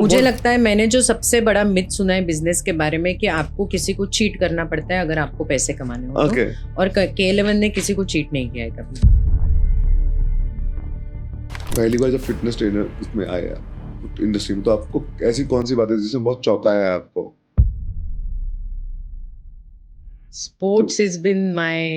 मुझे लगता है मैंने जो सबसे बड़ा मिथ सुना है बिजनेस के बारे में कि आपको किसी को चीट करना पड़ता है अगर आपको पैसे कमाने हो Okay. तो, और के11 ने किसी को चीट नहीं किया है कभी। पहली बार जब फिटनेस ट्रेनर इसमें आया इंडस्ट्री में, तो आपको ऐसी कौन सी बात है जिसने बहुत चौंकाया है आपको? स्पोर्ट्स इज बिन माय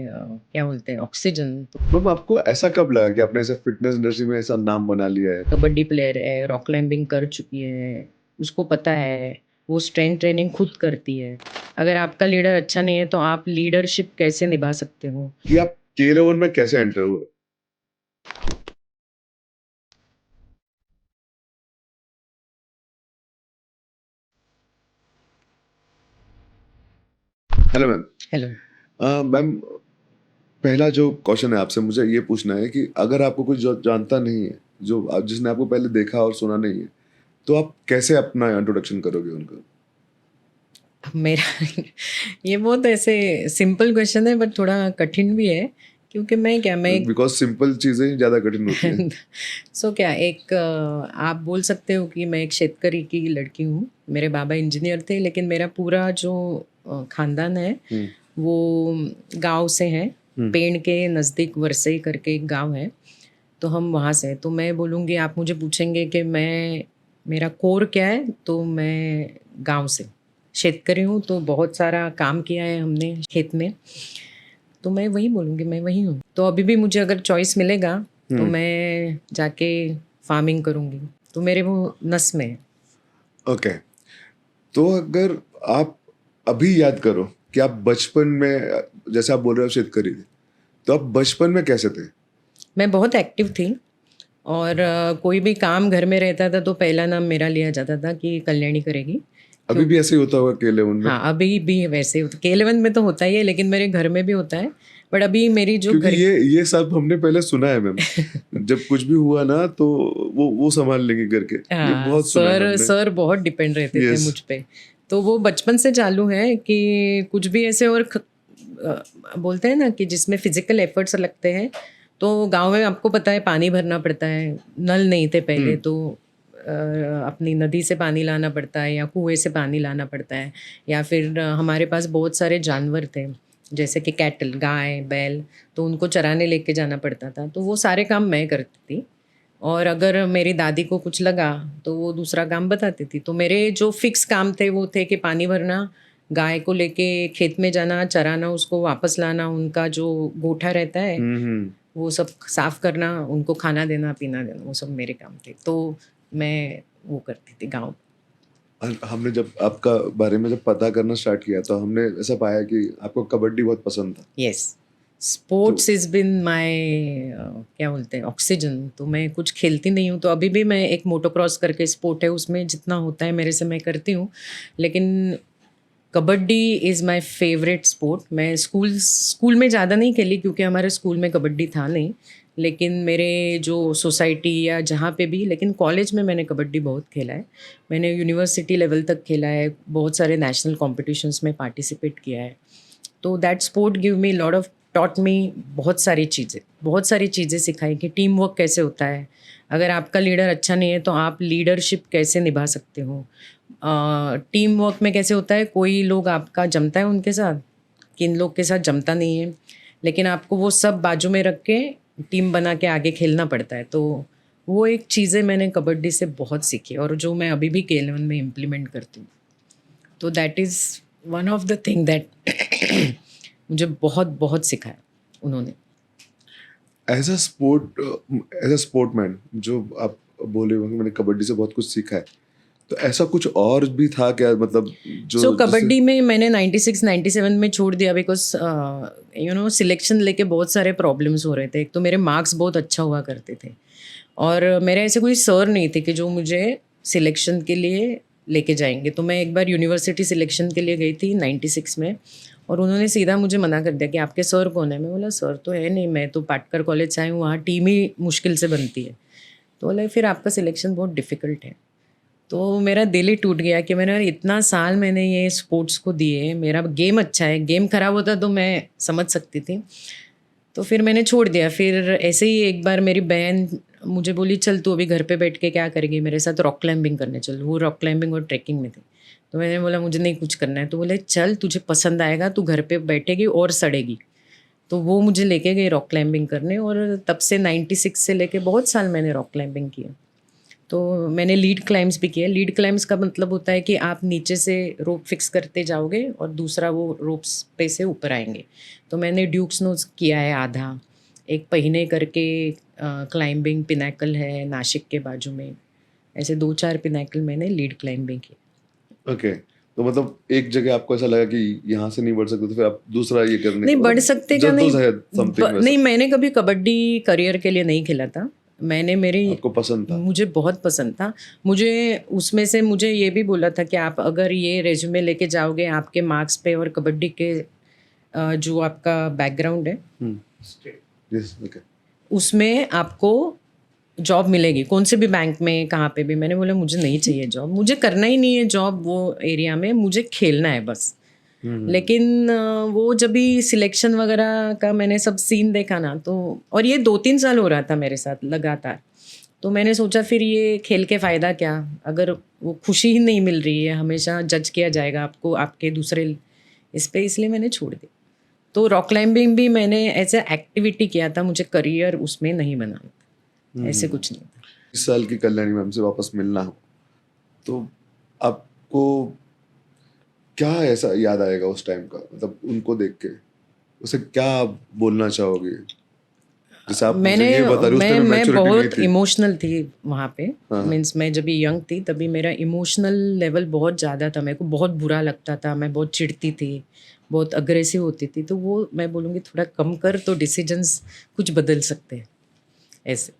क्या बोलते हैं ऑक्सीजन। तो मैम आपको ऐसा कब लगा कि आपने ऐसे फिटनेस इंडस्ट्री में ऐसा नाम बना लिया है? कबड्डी प्लेयर है, रॉक क्लाइंबिंग कर चुकी है, उसको पता है, वो स्ट्रेंथ ट्रेनिंग खुद करती है। अगर आपका लीडर अच्छा नहीं है तो आप लीडरशिप कैसे निभा सकते हो? कि आप के11 में कैसे एंटर हुए? Hello ma'am. हेलो। मैम, पहला जो क्वेश्चन है आपसे मुझे ये पूछना है कि अगर आपको कुछ जो जानता नहीं है, जिसने आपको पहले देखा और सुना नहीं है, तो आप कैसे अपना इंट्रोडक्शन करोगे उनको? मेरा ये बहुत ऐसे सिंपल क्वेश्चन है बट थोड़ा कठिन भी है, क्योंकि मैं बिकॉज सिंपल चीजें ही ज्यादा कठिन होती हैं। आप बोल सकते हो कि मैं एक शेतकरी की लड़की हूँ। मेरे बाबा इंजीनियर थे, लेकिन मेरा पूरा जो खानदान है वो गांव से है। पेड़ के नज़दीक वरसई करके एक गांव है, तो हम वहाँ से हैं। तो मैं बोलूँगी, आप मुझे पूछेंगे कि मेरा कोर क्या है, तो मैं गांव से शेतकरी हूँ, तो बहुत सारा काम किया है हमने खेत में, तो मैं वही बोलूँगी, मैं वही हूँ। तो अभी भी मुझे अगर चॉइस मिलेगा तो मैं जाके फार्मिंग करूँगी, तो मेरे वो नस में है। ओके। तो अगर आप अभी याद करो कि आप बचपन में, जैसे आप बोल रहे हो शेतकरी थे, तो आप बचपन में कैसे थे? मैं बहुत एक्टिव थी, और कोई भी काम घर में रहता था तो पहला नाम मेरा लिया जाता था कि कल्याणी करेगी। अभी भी ऐसे ही होता होगा के11 में? हाँ, अभी भी वैसे के11 में तो होता ही है, लेकिन मेरे घर में भी होता है। बट अभी मेरी जो क्योंकि घर ये सब हमने पहले सुना है मैम। जब कुछ भी हुआ ना तो वो संभाल लेंगे करके, ये बहुत सुना है हमने। सर बहुत डिपेंड रहते थे Yes. मुझ पे। तो वो बचपन से चालू है कि कुछ भी ऐसे, और बोलते हैं ना कि जिसमें फिजिकल एफर्ट्स लगते हैं। तो गांव में आपको पता है पानी भरना पड़ता है, नल नहीं थे पहले, तो अपनी नदी से पानी लाना पड़ता है या कुएं से पानी लाना पड़ता है, या फिर हमारे पास बहुत सारे जानवर थे, जैसे कि कैटल, गाय बैल, तो उनको चराने लेके जाना पड़ता था। तो वो सारे काम मैं करती थी, और अगर मेरी दादी को कुछ लगा तो वो दूसरा काम बताती थी। तो मेरे जो फिक्स काम थे वो थे कि पानी भरना, गाय को लेके खेत में जाना, चराना, उसको वापस लाना, उनका जो गोठा रहता है वो सब साफ करना, उनको खाना देना पीना देना, वो सब मेरे काम थे। तो मैं वो करती थी गाँव। और हमने जब आपका बारे में जब पता करना स्टार्ट किया तो हमने ऐसा पाया कि आपको कबड्डी बहुत पसंद था। Yes, sports is been my क्या बोलते हैं ऑक्सीजन। तो मैं कुछ खेलती नहीं हूँ, तो अभी भी मैं एक मोटोक्रॉस करके स्पोर्ट है, उसमें जितना होता है मेरे से मैं करती हूँ, लेकिन kabaddi is my favourite sport. मैं स्कूल में ज़्यादा नहीं खेली, क्योंकि हमारे स्कूल में कबड्डी था नहीं, लेकिन मेरे जो सोसाइटी या जहाँ पे भी, लेकिन कॉलेज में मैंने कबड्डी बहुत खेला है। मैंने यूनिवर्सिटी लेवल तक खेला है, बहुत सारे नेशनल कॉम्पिटिशन्स में पार्टिसिपेट किया है। तो that sport give me lot of taught me बहुत सारी चीज़ें सिखाई कि टीम वर्क कैसे होता है। अगर आपका लीडर अच्छा नहीं है तो आप लीडरशिप कैसे निभा सकते हो। टीम वर्क में कैसे होता है, कोई लोग आपका जमता है उनके साथ, किन लोग के साथ जमता नहीं है, लेकिन आपको वो सब बाजू में रख के टीम बना के आगे खेलना पड़ता है। तो वो एक चीज़ें मैंने कबड्डी से बहुत सीखी, और जो मैं अभी भी के11 में इम्प्लीमेंट करती हूँ। तो that is one of the thing that मुझे बहुत बहुत सिखाया उन्होंने। एज अ स्पोर्टमैन, जो आप बोले हो कि मैंने कबड्डी से बहुत कुछ सीखा है, तो ऐसा कुछ और भी था क्या, मतलब जो कबड्डी में मैंने 96 97 में छोड़ दिया, बिकॉज सिलेक्शन लेके बहुत सारे प्रॉब्लम्स हो रहे थे। एक तो मेरे मार्क्स बहुत अच्छा हुआ करते थे, और मेरे ऐसे कोई सर नहीं थे कि जो मुझे सिलेक्शन के लिए लेके जाएंगे। तो मैं एक बार यूनिवर्सिटी सिलेक्शन के लिए गई थी 96 में, और उन्होंने सीधा मुझे मना कर दिया कि आपके सर कौन है। मैं बोला सर तो है नहीं, मैं तो पाटकर कॉलेज से आई हूँ, वहाँ टीम ही मुश्किल से बनती है। तो बोला फिर आपका सिलेक्शन बहुत डिफ़िकल्ट है। तो मेरा दिल ही टूट गया कि मैंने इतना साल मैंने ये स्पोर्ट्स को दिए, मेरा गेम अच्छा है, गेम ख़राब होता तो मैं समझ सकती थी। तो फिर मैंने छोड़ दिया। फिर ऐसे ही एक बार मेरी बहन मुझे बोली चल तू अभी घर पे बैठ के क्या करेगी, मेरे साथ रॉक क्लाइंबिंग करने चल। वो रॉक क्लाइंबिंग और ट्रैकिंग में थी। तो मैंने बोला मुझे नहीं कुछ करना है। तो बोले चल तुझे पसंद आएगा, तू घर पे बैठेगी और सड़ेगी। तो वो मुझे लेके गई रॉक क्लाइंबिंग करने, और तब से 96 से लेके बहुत साल मैंने रॉक क्लाइंबिंग किया। तो मैंने लीड क्लाइम्स भी किया। लीड क्लाइम्स का मतलब होता है कि आप नीचे से रोप फिक्स करते जाओगे और दूसरा वो रोप्स पे से ऊपर आएंगे। तो मैंने ड्यूक स्नोज किया है आधा। एक पहिने करके क्लाइंबिंग पिनाकल है नासिक के बाजू में। ऐसे 2-4 पिनाकल मैंने लीड क्लाइंबिंग की। ओके, तो मतलब एक जगह आपको ऐसा लगा कि यहाँ से नहीं बढ़ सकते, तो फिर आप दूसरा ये करने नहीं का बढ़ मतलब सकते क्या, नहीं जद्दोजहद समथिंग वैसा नहीं, मैंने कभी कबड्डी करियर के लिए नहीं खेला था। मैंने मेरी आपको पसंद था? मुझे बहुत पसंद था। मुझे उसमें से मुझे ये भी बोला था कि आप अगर ये रेज्यूमे लेके जाओगे आपके मार्क्स पे और कबड्डी के जो आपका बैकग्राउंड है यस, ओके, उसमें आपको जॉब मिलेगी कौन से भी बैंक में कहाँ पे भी। मैंने बोला मुझे नहीं चाहिए जॉब, मुझे करना ही नहीं है जॉब वो एरिया में, मुझे खेलना है बस। लेकिन वो जब भी सिलेक्शन वगैरह का मैंने सब सीन देखा ना, तो और ये 2-3 साल हो रहा था मेरे साथ लगातार। तो मैंने सोचा फिर ये खेल के फ़ायदा क्या, अगर वो खुशी ही नहीं मिल रही है, हमेशा जज किया जाएगा आपको आपके दूसरे इस पे, इसलिए मैंने छोड़ दी। तो रॉक क्लाइंबिंग भी मैंने ऐसे एक्टिविटी किया था, मुझे करियर उसमें नहीं बनाना, ऐसे कुछ नहीं था। इस साल की कल्याणी मैम से वापस मिलना हो तो आपको क्या ऐसा याद आएगा उस टाइम का, मतलब उनको देख के उसे क्या बोलना चाहोगे? जैसे आप मुझे ये बता रहे हो, उस टाइम मैं मैच्योरिटी नहीं बहुत थी। इमोशनल थी वहाँ पे। हाँ। मीन्स मैं जब यंग थी तभी मेरा इमोशनल लेवल बहुत ज़्यादा था, मेरे को बहुत बुरा लगता था, मैं बहुत चिढ़ती थी, बहुत अग्रेसिव होती थी। तो वो मैं बोलूँगी थोड़ा कम कर तो डिसीजंस कुछ बदल सकते हैं ऐसे।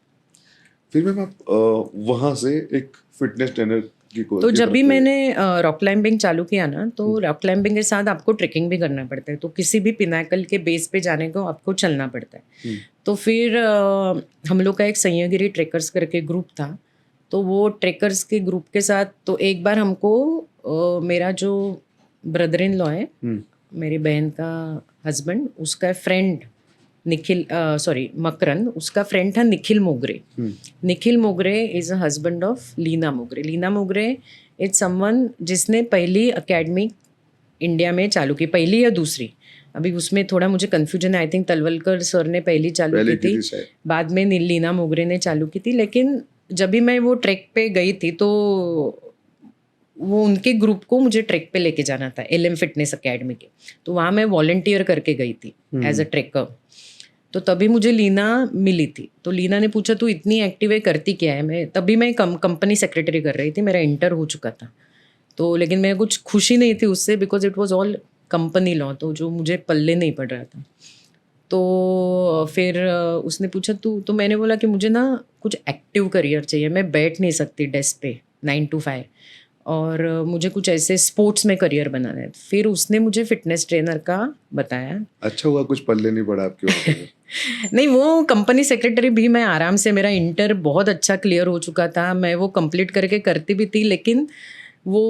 फिर मैम आप वहाँ से एक फिटनेस ट्रेनर की कोर्स तो जब भी मैंने रॉक क्लाइंबिंग चालू किया ना, तो रॉक क्लाइंबिंग के साथ आपको ट्रेकिंग भी करना पड़ता है। तो किसी भी पिनाकल के बेस पे जाने को आपको चलना पड़ता है। तो फिर हम लोग का एक सह्यागिरी ट्रेकर्स करके ग्रुप था। तो वो ट्रेकर्स के ग्रुप के साथ तो एक बार हमको मेरा जो ब्रदर इन लॉ है, मेरी बहन का हस्बैंड, उसका फ्रेंड निखिल मकरंद, उसका फ्रेंड था Nikhil Mogre. Nikhil Mogre is a husband of Leena Mogre. Leena मोगरे इज समवन जिसने पहली अकेडमी इंडिया में चालू की, पहली या दूसरी, अभी उसमें थोड़ा मुझे कन्फ्यूजन है। आई थिंक तलवलकर सर ने पहली चालू की थी, बाद में लीना मोगरे ने चालू की थी। लेकिन जब भी मैं वो ट्रैक पे गई थी तो वो उनके ग्रुप को मुझे ट्रैक पे लेके जाना था, LM फिटनेस अकेडमी के। तो वहाँ मैं वॉलंटियर करके गई थी एज अ ट्रेकर। तो तभी मुझे लीना मिली थी। तो लीना ने पूछा तू इतनी एक्टिव है, करती क्या है? मैं तभी मैं कंपनी सेक्रेटरी कर रही थी, मेरा इंटर हो चुका था। तो लेकिन मैं कुछ खुशी नहीं थी उससे, because it was all company law, तो जो मुझे पल्ले नहीं पड़ रहा था। तो फिर उसने पूछा तू, तो मैंने बोला कि मुझे ना कुछ एक्टिव करियर चाहिए, मैं बैठ नहीं सकती डेस्क पे 9 to 5, और मुझे कुछ ऐसे स्पोर्ट्स में करियर बनाना है। फिर उसने मुझे फिटनेस ट्रेनर का बताया। अच्छा हुआ कुछ पल्ले नहीं पड़ा आपके वहाँ पे। नहीं, वो कंपनी सेक्रेटरी भी मैं आराम से, मेरा इंटर बहुत अच्छा क्लियर हो चुका था, मैं वो कंप्लीट करके करती भी थी। लेकिन वो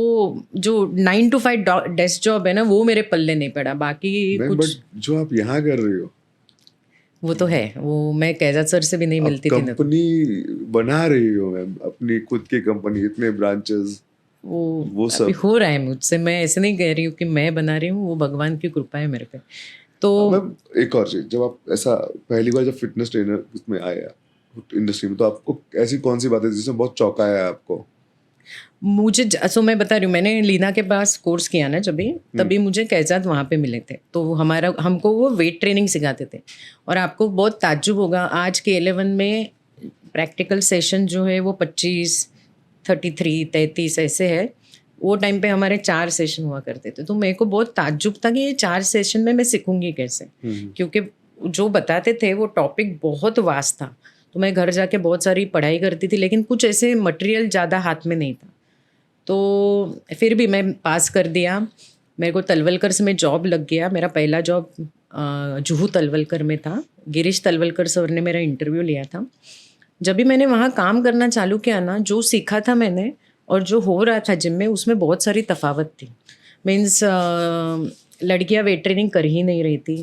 जो 9 to 5 डेस्क जॉब है ना, वो मेरे पल्ले नहीं पड़ा। बाकी कुछ बट जो आप यहाँ कर रही हो वो तो है, वो मैं कैजाद सर से भी नहीं मिलती थी ना। कंपनी बना रही हो मैम, अपनी खुद की कंपनी, इतने ब्रांचेस, वो अभी सब हो रहा है मुझसे। मैं ऐसे नहीं कह रही हूँ कि मैं बना रही हूँ, वो भगवान की कृपा है मेरे पे। तो मैम एक और चीज, जब आप ऐसा पहली बार जब फिटनेस ट्रेनर उसमें आया इंडस्ट्री में, तो आपको ऐसी कौन सी बात है जिसने बहुत चौंकाया आपको? मुझे सो मैं बता रही हूँ, मैंने लीना के पास कोर्स किया ना जब भी, तभी मुझे कैजाद वहाँ पे मिले थे। तो हमको वो वेट ट्रेनिंग सिखाते थे। और आपको बहुत ताज्जुब होगा, आज के 11 में प्रैक्टिकल सेशन जो है वो 25, 33, 33 ऐसे है। वो टाइम पे हमारे 4 सेशन हुआ करते थे। तो मेरे को बहुत ताज्जुब था कि ये 4 सेशन में मैं सीखूंगी कैसे, क्योंकि जो बताते थे वो टॉपिक बहुत वास्ट था। तो मैं घर जाके बहुत सारी पढ़ाई करती थी, लेकिन कुछ ऐसे मटेरियल ज़्यादा हाथ में नहीं था। तो फिर भी मैं पास कर दिया। मेरे को तलवलकर से में जॉब लग गया। मेरा पहला जॉब जुहू तलवलकर में था। गिरीश तलवलकर सर ने मेरा इंटरव्यू लिया था। जब भी मैंने वहाँ काम करना चालू किया ना, जो सीखा था मैंने और जो हो रहा था जिम में, उसमें बहुत सारी तफावत थी। मीन्स लड़कियाँ वेट ट्रेनिंग कर ही नहीं रही थी।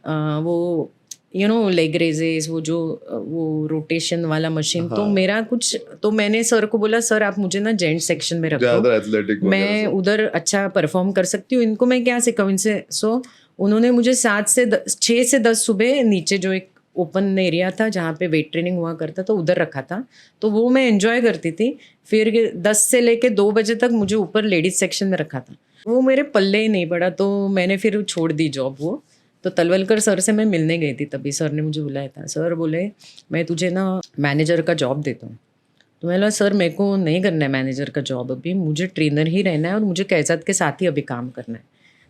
वो यू नो लेग रेजेस, वो रोटेशन वाला मशीन, तो मेरा कुछ, तो मैंने सर को बोला सर आप मुझे ना जेंट सेक्शन में रख दो, ज्यादा एथलेटिक मैं उधर अच्छा परफॉर्म कर सकती हूँ, इनको मैं क्या सिखाऊँ इनसे। सो उन्होंने मुझे 6 से 10 सुबह नीचे जो एक ओपन एरिया था जहाँ पे वेट ट्रेनिंग हुआ करता था उधर रखा था, तो वो मैं एंजॉय करती थी। फिर 10 से लेके 2 बजे तक मुझे ऊपर लेडीज सेक्शन में रखा था, वो मेरे पल्ले ही नहीं पड़ा, तो मैंने फिर छोड़ दी जॉब वो। तो तलवलकर सर से मैं मिलने गई थी, तभी सर ने मुझे बुलाया था। सर बोले मैं तुझे ना मैनेजर का जॉब देता हूँ। तो मैंने बोला सर मेरे को नहीं करना है मैनेजर का जॉब अभी, मुझे ट्रेनर ही रहना है और मुझे कैज़त के साथ ही अभी काम करना है।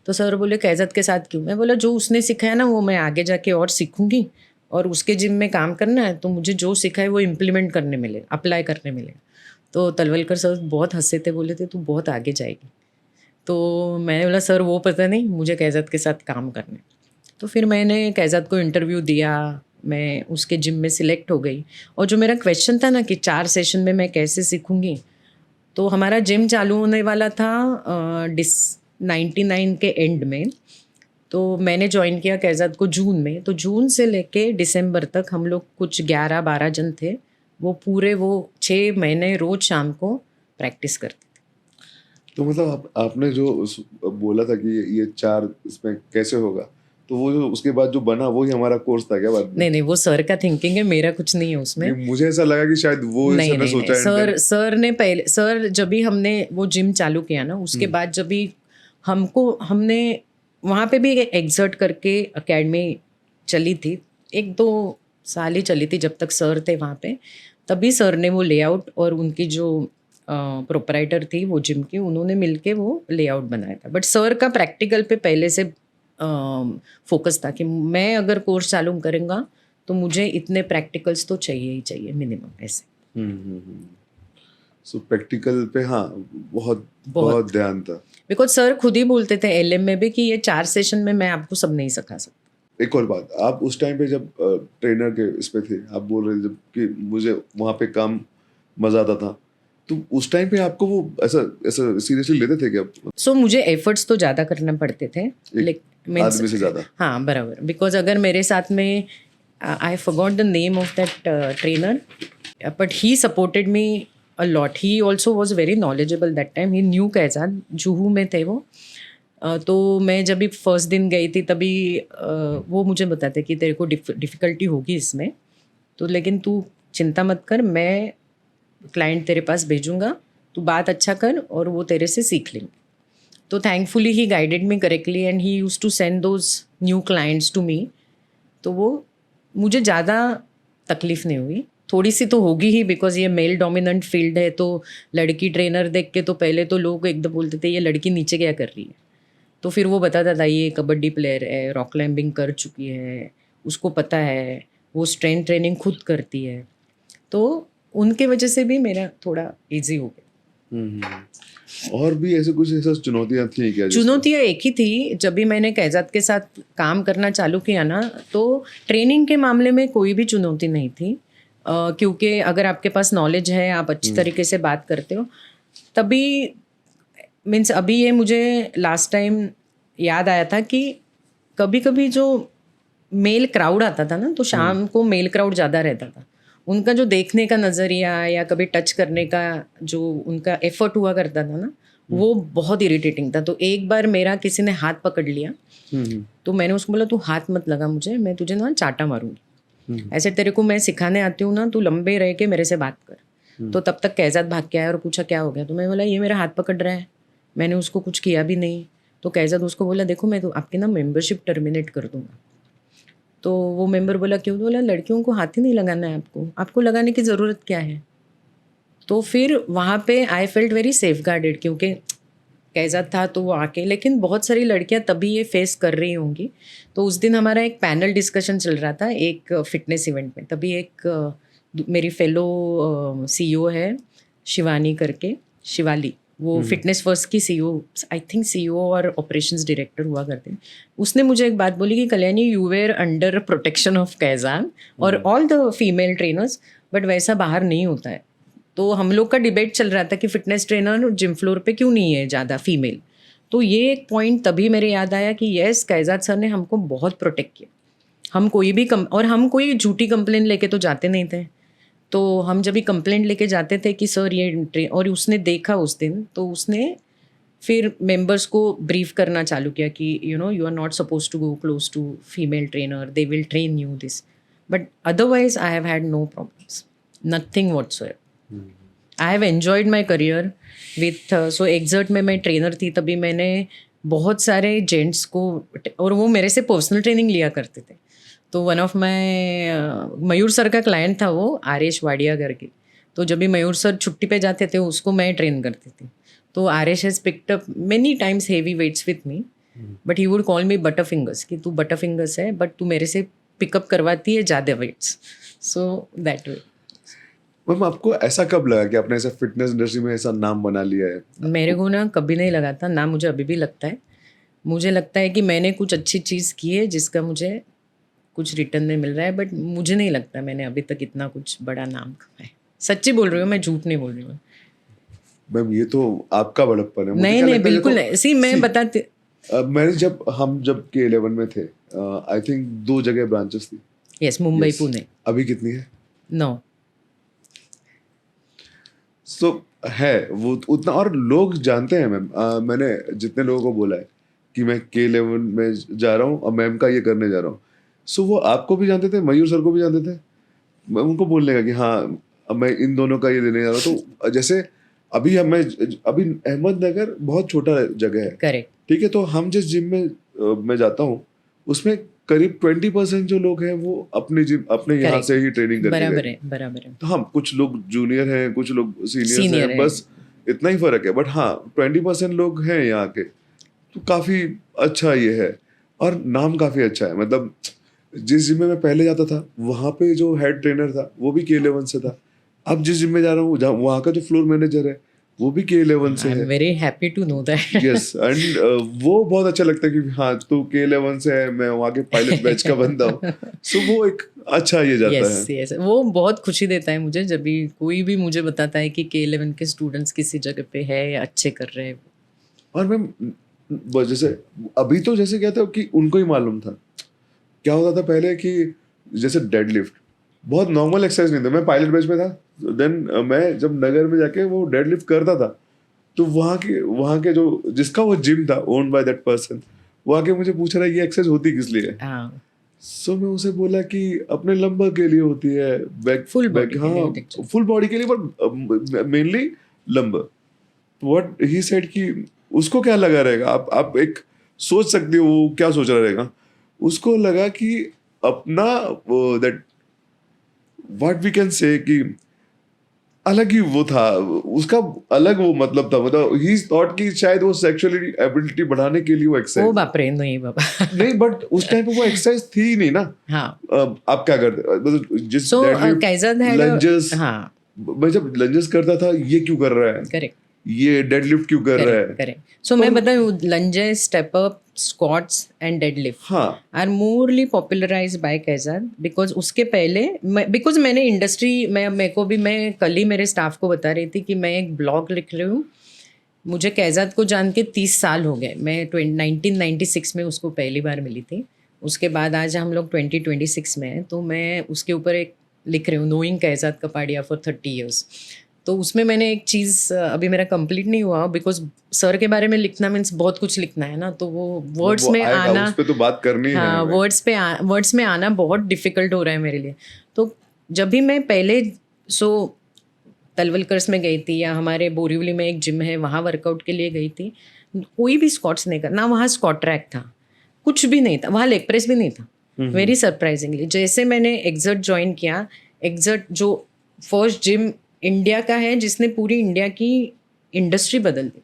तो सर बोले कैज़त के साथ क्यों? मैं बोला जो उसने सिखाया ना वो मैं आगे जाके और सीखूंगी, और उसके जिम में काम करना है तो मुझे जो सिखाए वो इम्प्लीमेंट करने मिले, अप्लाई करने मिले। तो तलवलकर सर बहुत हंसे थे, बोले थे तू बहुत आगे जाएगी। तो मैंने बोला सर वो पता नहीं, मुझे कैज़त के साथ काम करना है। तो फिर मैंने कैज़त को इंटरव्यू दिया, मैं उसके जिम में सिलेक्ट हो गई। और जो मेरा क्वेश्चन था ना कि 4 सेशन में मैं कैसे सीखूंगी, तो हमारा जिम चालू होने वाला था 99 के एंड में, तो मैंने ज्वाइन किया कैज़त को जून में। तो जून से लेके दिसंबर तक हम लोग कुछ 11-12 जन थे, वो पूरे वो 6 महीने रोज शाम को प्रैक्टिस करते। तो मतलब आपने जो बोला था कि ये 4 इसमें कैसे होगा, तो वो जो उसके बाद जो बना वही हमारा कोर्स था क्या बाद में? नहीं वो सर का थिंकिंग है, मेरा कुछ नहीं है उसमें। मुझे ऐसा लगा कि शायद वो नहीं नहीं, सोचा नहीं। सर ने पहले, सर जब भी हमने वो जिम चालू किया ना उसके बाद जब भी हमने वहाँ पे भी एक्सर्ट करके एकेडमी चली थी, 1-2 साल ही चली थी जब तक सर थे वहाँ पे। तभी सर ने वो लेआउट और उनकी जो प्रोपराइटर थी वो जिम की, उन्होंने मिलके वो लेआउट बनाया था। बट सर का प्रैक्टिकल पे पहले से फोकस था कि मैं अगर कोर्स चालू करूँगा तो मुझे इतने प्रैक्टिकल्स तो चाहिए ही चाहिए मिनिमम ऐसे। सो प्रैक्टिकल पे हाँ बहुत ध्यान था। बिकॉज सर खुद ही बोलते थे एलएम में भी कि ये 4 सेशन में मैं आपको सब नहीं सिखा सकता। एक और बात, आप उस टाइम पे जब ट्रेनर के इस पे थे, आप बोल रहे थे जब कि मुझे वहाँ पे काम मजा आता था, तो उस टाइम पे आपको वो ऐसा सीरियसली लेते थे क्या? सो मुझे एफर्ट्स तो ज़्यादा करना पड़ते थे, आदमी से ज़्यादा। हाँ बराबर, बिकॉज अगर मेरे साथ में I forgot the name of that trainer, but he supported me a lot. He also was very knowledgeable that time. He knew कैसा, जुहू में थे वो। तो मैं जब भी फर्स्ट दिन गई थी तभी वो मुझे बताते कि तेरे को डिफ़िकल्टी होगी इसमें, तो लेकिन तू चिंता मत कर, मैं क्लाइंट तेरे पास भेजूँगा, तू बात अच्छा कर और वो तेरे से सीख लेंगे। तो thankfully he guided me correctly and he used to send those new clients to me. तो वो मुझे ज़्यादा तकलीफ़ नहीं हुई, थोड़ी सी तो होगी ही, बिकॉज ये मेल डोमिनेंट फील्ड है, तो लड़की ट्रेनर देख के तो पहले तो लोग एकदम बोलते थे ये लड़की नीचे क्या कर रही है। तो फिर वो बताता था ये कबड्डी प्लेयर है, रॉक क्लाइंबिंग कर चुकी है, उसको पता है, वो स्ट्रेंथ ट्रेनिंग खुद करती है। तो उनके वजह से भी मेरा थोड़ा ईजी हो गया। और भी ऐसे कुछ ऐसा चुनौतियाँ थी क्या? चुनौतियाँ एक ही थी, जब भी मैंने कैज़त के साथ काम करना चालू किया ना, तो ट्रेनिंग के मामले में कोई भी चुनौती नहीं थी, क्योंकि अगर आपके पास नॉलेज है, आप अच्छी तरीके से बात करते हो, तभी मीन्स अभी ये मुझे लास्ट टाइम याद आया था कि कभी कभी जो मेल क्राउड आता था ना, तो शाम को मेल क्राउड ज़्यादा रहता था, उनका जो देखने का नज़रिया या कभी टच करने का जो उनका एफर्ट हुआ करता था ना, वो बहुत इरिटेटिंग था। तो एक बार मेरा किसी ने हाथ पकड़ लिया, तो मैंने उसको बोला तू हाथ मत लगा मुझे, मैं तुझे ना चाटा मारूंगी, ऐसे तेरे को मैं सिखाने आती हूँ ना, तू लंबे रह के मेरे से बात कर। तो तब तक कैज़त भाग के आया और पूछा क्या हो गया, तो मैं बोला ये मेरा हाथ पकड़ रहा है, मैंने उसको कुछ किया भी नहीं। तो कैज़त उसको बोला देखो मैं तो आपकी ना मेंबरशिप टर्मिनेट कर दूंगा। तो वो मेंबर बोला क्यों? बोला लड़कियों को हाथ ही नहीं लगाना है, आपको लगाने की ज़रूरत क्या है। तो फिर वहाँ पे I felt very safe guarded, क्योंकि कैज़त था तो वो आके, लेकिन बहुत सारी लड़कियां तभी ये फेस कर रही होंगी। तो उस दिन हमारा एक पैनल डिस्कशन चल रहा था एक फिटनेस इवेंट में, तभी एक मेरी फेलो सीईओ है शिवानी करके, शिवाली, वो फिटनेस फर्स्ट की सीईओ, आई थिंक सीईओ और ऑपरेशंस डायरेक्टर हुआ करते हैं। उसने मुझे एक बात बोली कि Kalyani you were under protection of Kaizad और all the female trainers, but वैसा बाहर नहीं होता है। तो हम लोग का डिबेट चल रहा था कि फिटनेस ट्रेनर जिम फ्लोर पे क्यों नहीं है ज़्यादा फीमेल। तो ये एक पॉइंट तभी मेरे याद आया कि यस कैज़त सर ने हमको बहुत प्रोटेक्ट किया, हम कोई भी और हम कोई झूठी कंप्लेन लेके तो जाते नहीं थे। तो हम जब भी कंप्लेंट लेके जाते थे कि सर ये और उसने देखा उस दिन, तो उसने फिर मेंबर्स को ब्रीफ करना चालू किया कि you are not suppose to go close to female trainer, they will train you this, but otherwise I have had no problems, nothing whatsoever. I have enjoyed my career with so एक्सर्ट में मैं trainer थी, तभी मैंने बहुत सारे gents को, और वो मेरे से पर्सनल ट्रेनिंग लिया करते थे। तो one of my Mayur sir का क्लाइंट था वो, आरेश वाडिया करके। तो जब भी मयूर सर छुट्टी पे जाते थे उसको मैं ट्रेन करती थी। तो Aresh has picked up many times heavy weights with me, but he would call me butter fingers कि तू बटर फिंगर्स है, बट तू मेरे से पिकअप करवाती है ज़्यादा weights, so that way. Ma'am आपको ऐसा कब लगा कि आपने ऐसा फिटनेस इंडस्ट्री में ऐसा नाम बना लिया है? मेरे को ना कभी नहीं लगा था ना, मुझे अभी भी लगता है। मुझे लगता है कि मैंने कुछ अच्छी चीज़ की है जिसका मुझे कुछ रिटर्न में मिल रहा है, बट मुझे नहीं लगता मैंने अभी तक इतना कुछ बड़ा नाम कमाया। सच्ची बोल रही हूँ मैं, झूठ नहीं बोल रही हूँ। मैम ये तो आपका बड़प्पन है। मुझे नहीं क्या नहीं लगता है, बिल्कुल देखो, नहीं। सी मैं बताती, मैंने जब K11 में थे, आई थिंक 2 जगह ब्रांचेस थी। Yes, Mumbai Yes. पुणे। अभी कितनी है? 9। सो है वो उतना, और लोग जानते हैं मैम। मैंने जितने लोगों को बोला है कि मैं K11 में जा रहा हूँ और मैम का ये करने जा रहा हूँ, सो वो आपको भी जानते थे, मयूर सर को भी जानते थे। मैं उनको बोलने का कि हाँ अब मैं इन दोनों का ये देने जा रहा हूँ। तो जैसे अभी अहमदनगर बहुत छोटा जगह है, करेक्ट। ठीक है, तो हम जिस जिम में मैं जाता हूँ उसमें करीब 20% जो लोग हैं वो अपने जिम अपने यहाँ Correct. से ही ट्रेनिंग करके बराबर गए। है, बराबर है। तो हम कुछ लोग जूनियर हैं, कुछ लोग सीनियर्स Senior हैं, हैं। बस इतना ही फर्क है। बट हाँ 20% लोग हैं यहाँ के, तो काफी अच्छा ये है। और नाम काफी अच्छा है। मतलब जिस जिम में मैं पहले जाता था वहाँ पे जो हेड ट्रेनर था वो भी K11 से था। अब जिस जिम में जा रहा हूँ वहाँ का जो फ्लोर मैनेजर है वो भी K11 से आई एम है। Very happy to know that. Yes, and वो बहुत अच्छा लगता है कि हाँ तू K11 से है, मैं वहाँ के पायलट बैच का बंदा हूँ। सो वो एक अच्छा ये जाता है। यस यस, वो बहुत खुशी देता है मुझे जब भी कोई भी मुझे बताता है कि K11 के स्टूडेंट्स किसी जगह पे है या अच्छे कर रहे हैं। और मैम जैसे अभी तो जैसे क्या था कि उनको ही मालूम था। क्या होता था पहले कि जैसे डेडलिफ्ट बहुत नॉर्मल एक्सरसाइज नहीं था। मैं पायलट बैच में था, देन मैं जब नगर में जाके वो डेडलिफ्ट करता था, तो वहाँ के जो जिसका वो जिम था ओन्ड बाय दैट पर्सन, वो आके मुझे पूछ रहा है ये एक्सरसाइज होती किस लिए है। हाँ, सो मैं उसे बोला कि अपने लंबर के लिए होती है, बैक Full बैक body के लिए होती हाँ है। फुल बॉडी के लिए, पर mainly lumbar. What he said कि उसको क्या लगा रहेगा, आप एक सोच सकते हो वो क्या सोच रहा रहेगा। उसको लगा कि अपना that what we can say कि अलग ही वो था उसका, अलग वो मतलब था। मतलब ही थॉट कि शायद वो सेक्सुअली एबिलिटी बढ़ाने के लिए वो ओ एक्सरसाइज बाप रे, नहीं बाबा। नहीं, बट उस टाइम पे वो एक्सरसाइज थी ही नहीं ना। हाँ, आप क्या करते मतलब जिस सो deadlift, कैज़द हैड लंजेस, हाँ, मैं जब लंजेस करता था ये क्यों कर रहा है, करेक्ट ये डेडलिफ्ट क्यों कर रहा है। Correct correct. सो मैं बताऊँ, lunges, step up, squats and deadlift हाँ are morally popularized by Kaizad, because उसके पहले बिकॉज मैंने इंडस्ट्री में, मेरे को भी, मैं कल ही मेरे स्टाफ को बता रही थी कि मैं एक ब्लॉग लिख रही हूँ। मुझे कैज़द को जान के 30 साल हो गए। मैं 1996 में उसको पहली बार मिली थी। उसके बाद आज हम लोग 2026 में हैं, तो मैं उसके ऊपर एक लिख रही हूँ, नोइंग कैज़द कपाडिया फॉर 30 ईयर्स। तो उसमें मैंने एक चीज़, अभी मेरा कंप्लीट नहीं हुआ बिकॉज सर के बारे में लिखना मीन्स बहुत कुछ लिखना है ना, तो वो वर्ड्स वो में आएगा, आना, उस पे तो बात करनी है हाँ, हमें। वर्ड्स में आना बहुत डिफ़िकल्ट हो रहा है मेरे लिए। तो जब भी मैं पहले तलवलकर्स में गई थी या हमारे बोरीवली में एक जिम है वहाँ वर्कआउट के लिए गई थी, कोई भी स्क्वाट्स नहीं करना, वहाँ स्क्वाट ट्रैक था, कुछ भी नहीं था, वहाँ लेग प्रेस भी नहीं था। वेरी सरप्राइजिंगली जैसे मैंने एक्सर्ट ज्वाइन किया, एक्सर्ट जो फर्स्ट जिम इंडिया का है जिसने पूरी इंडिया की इंडस्ट्री बदल दी।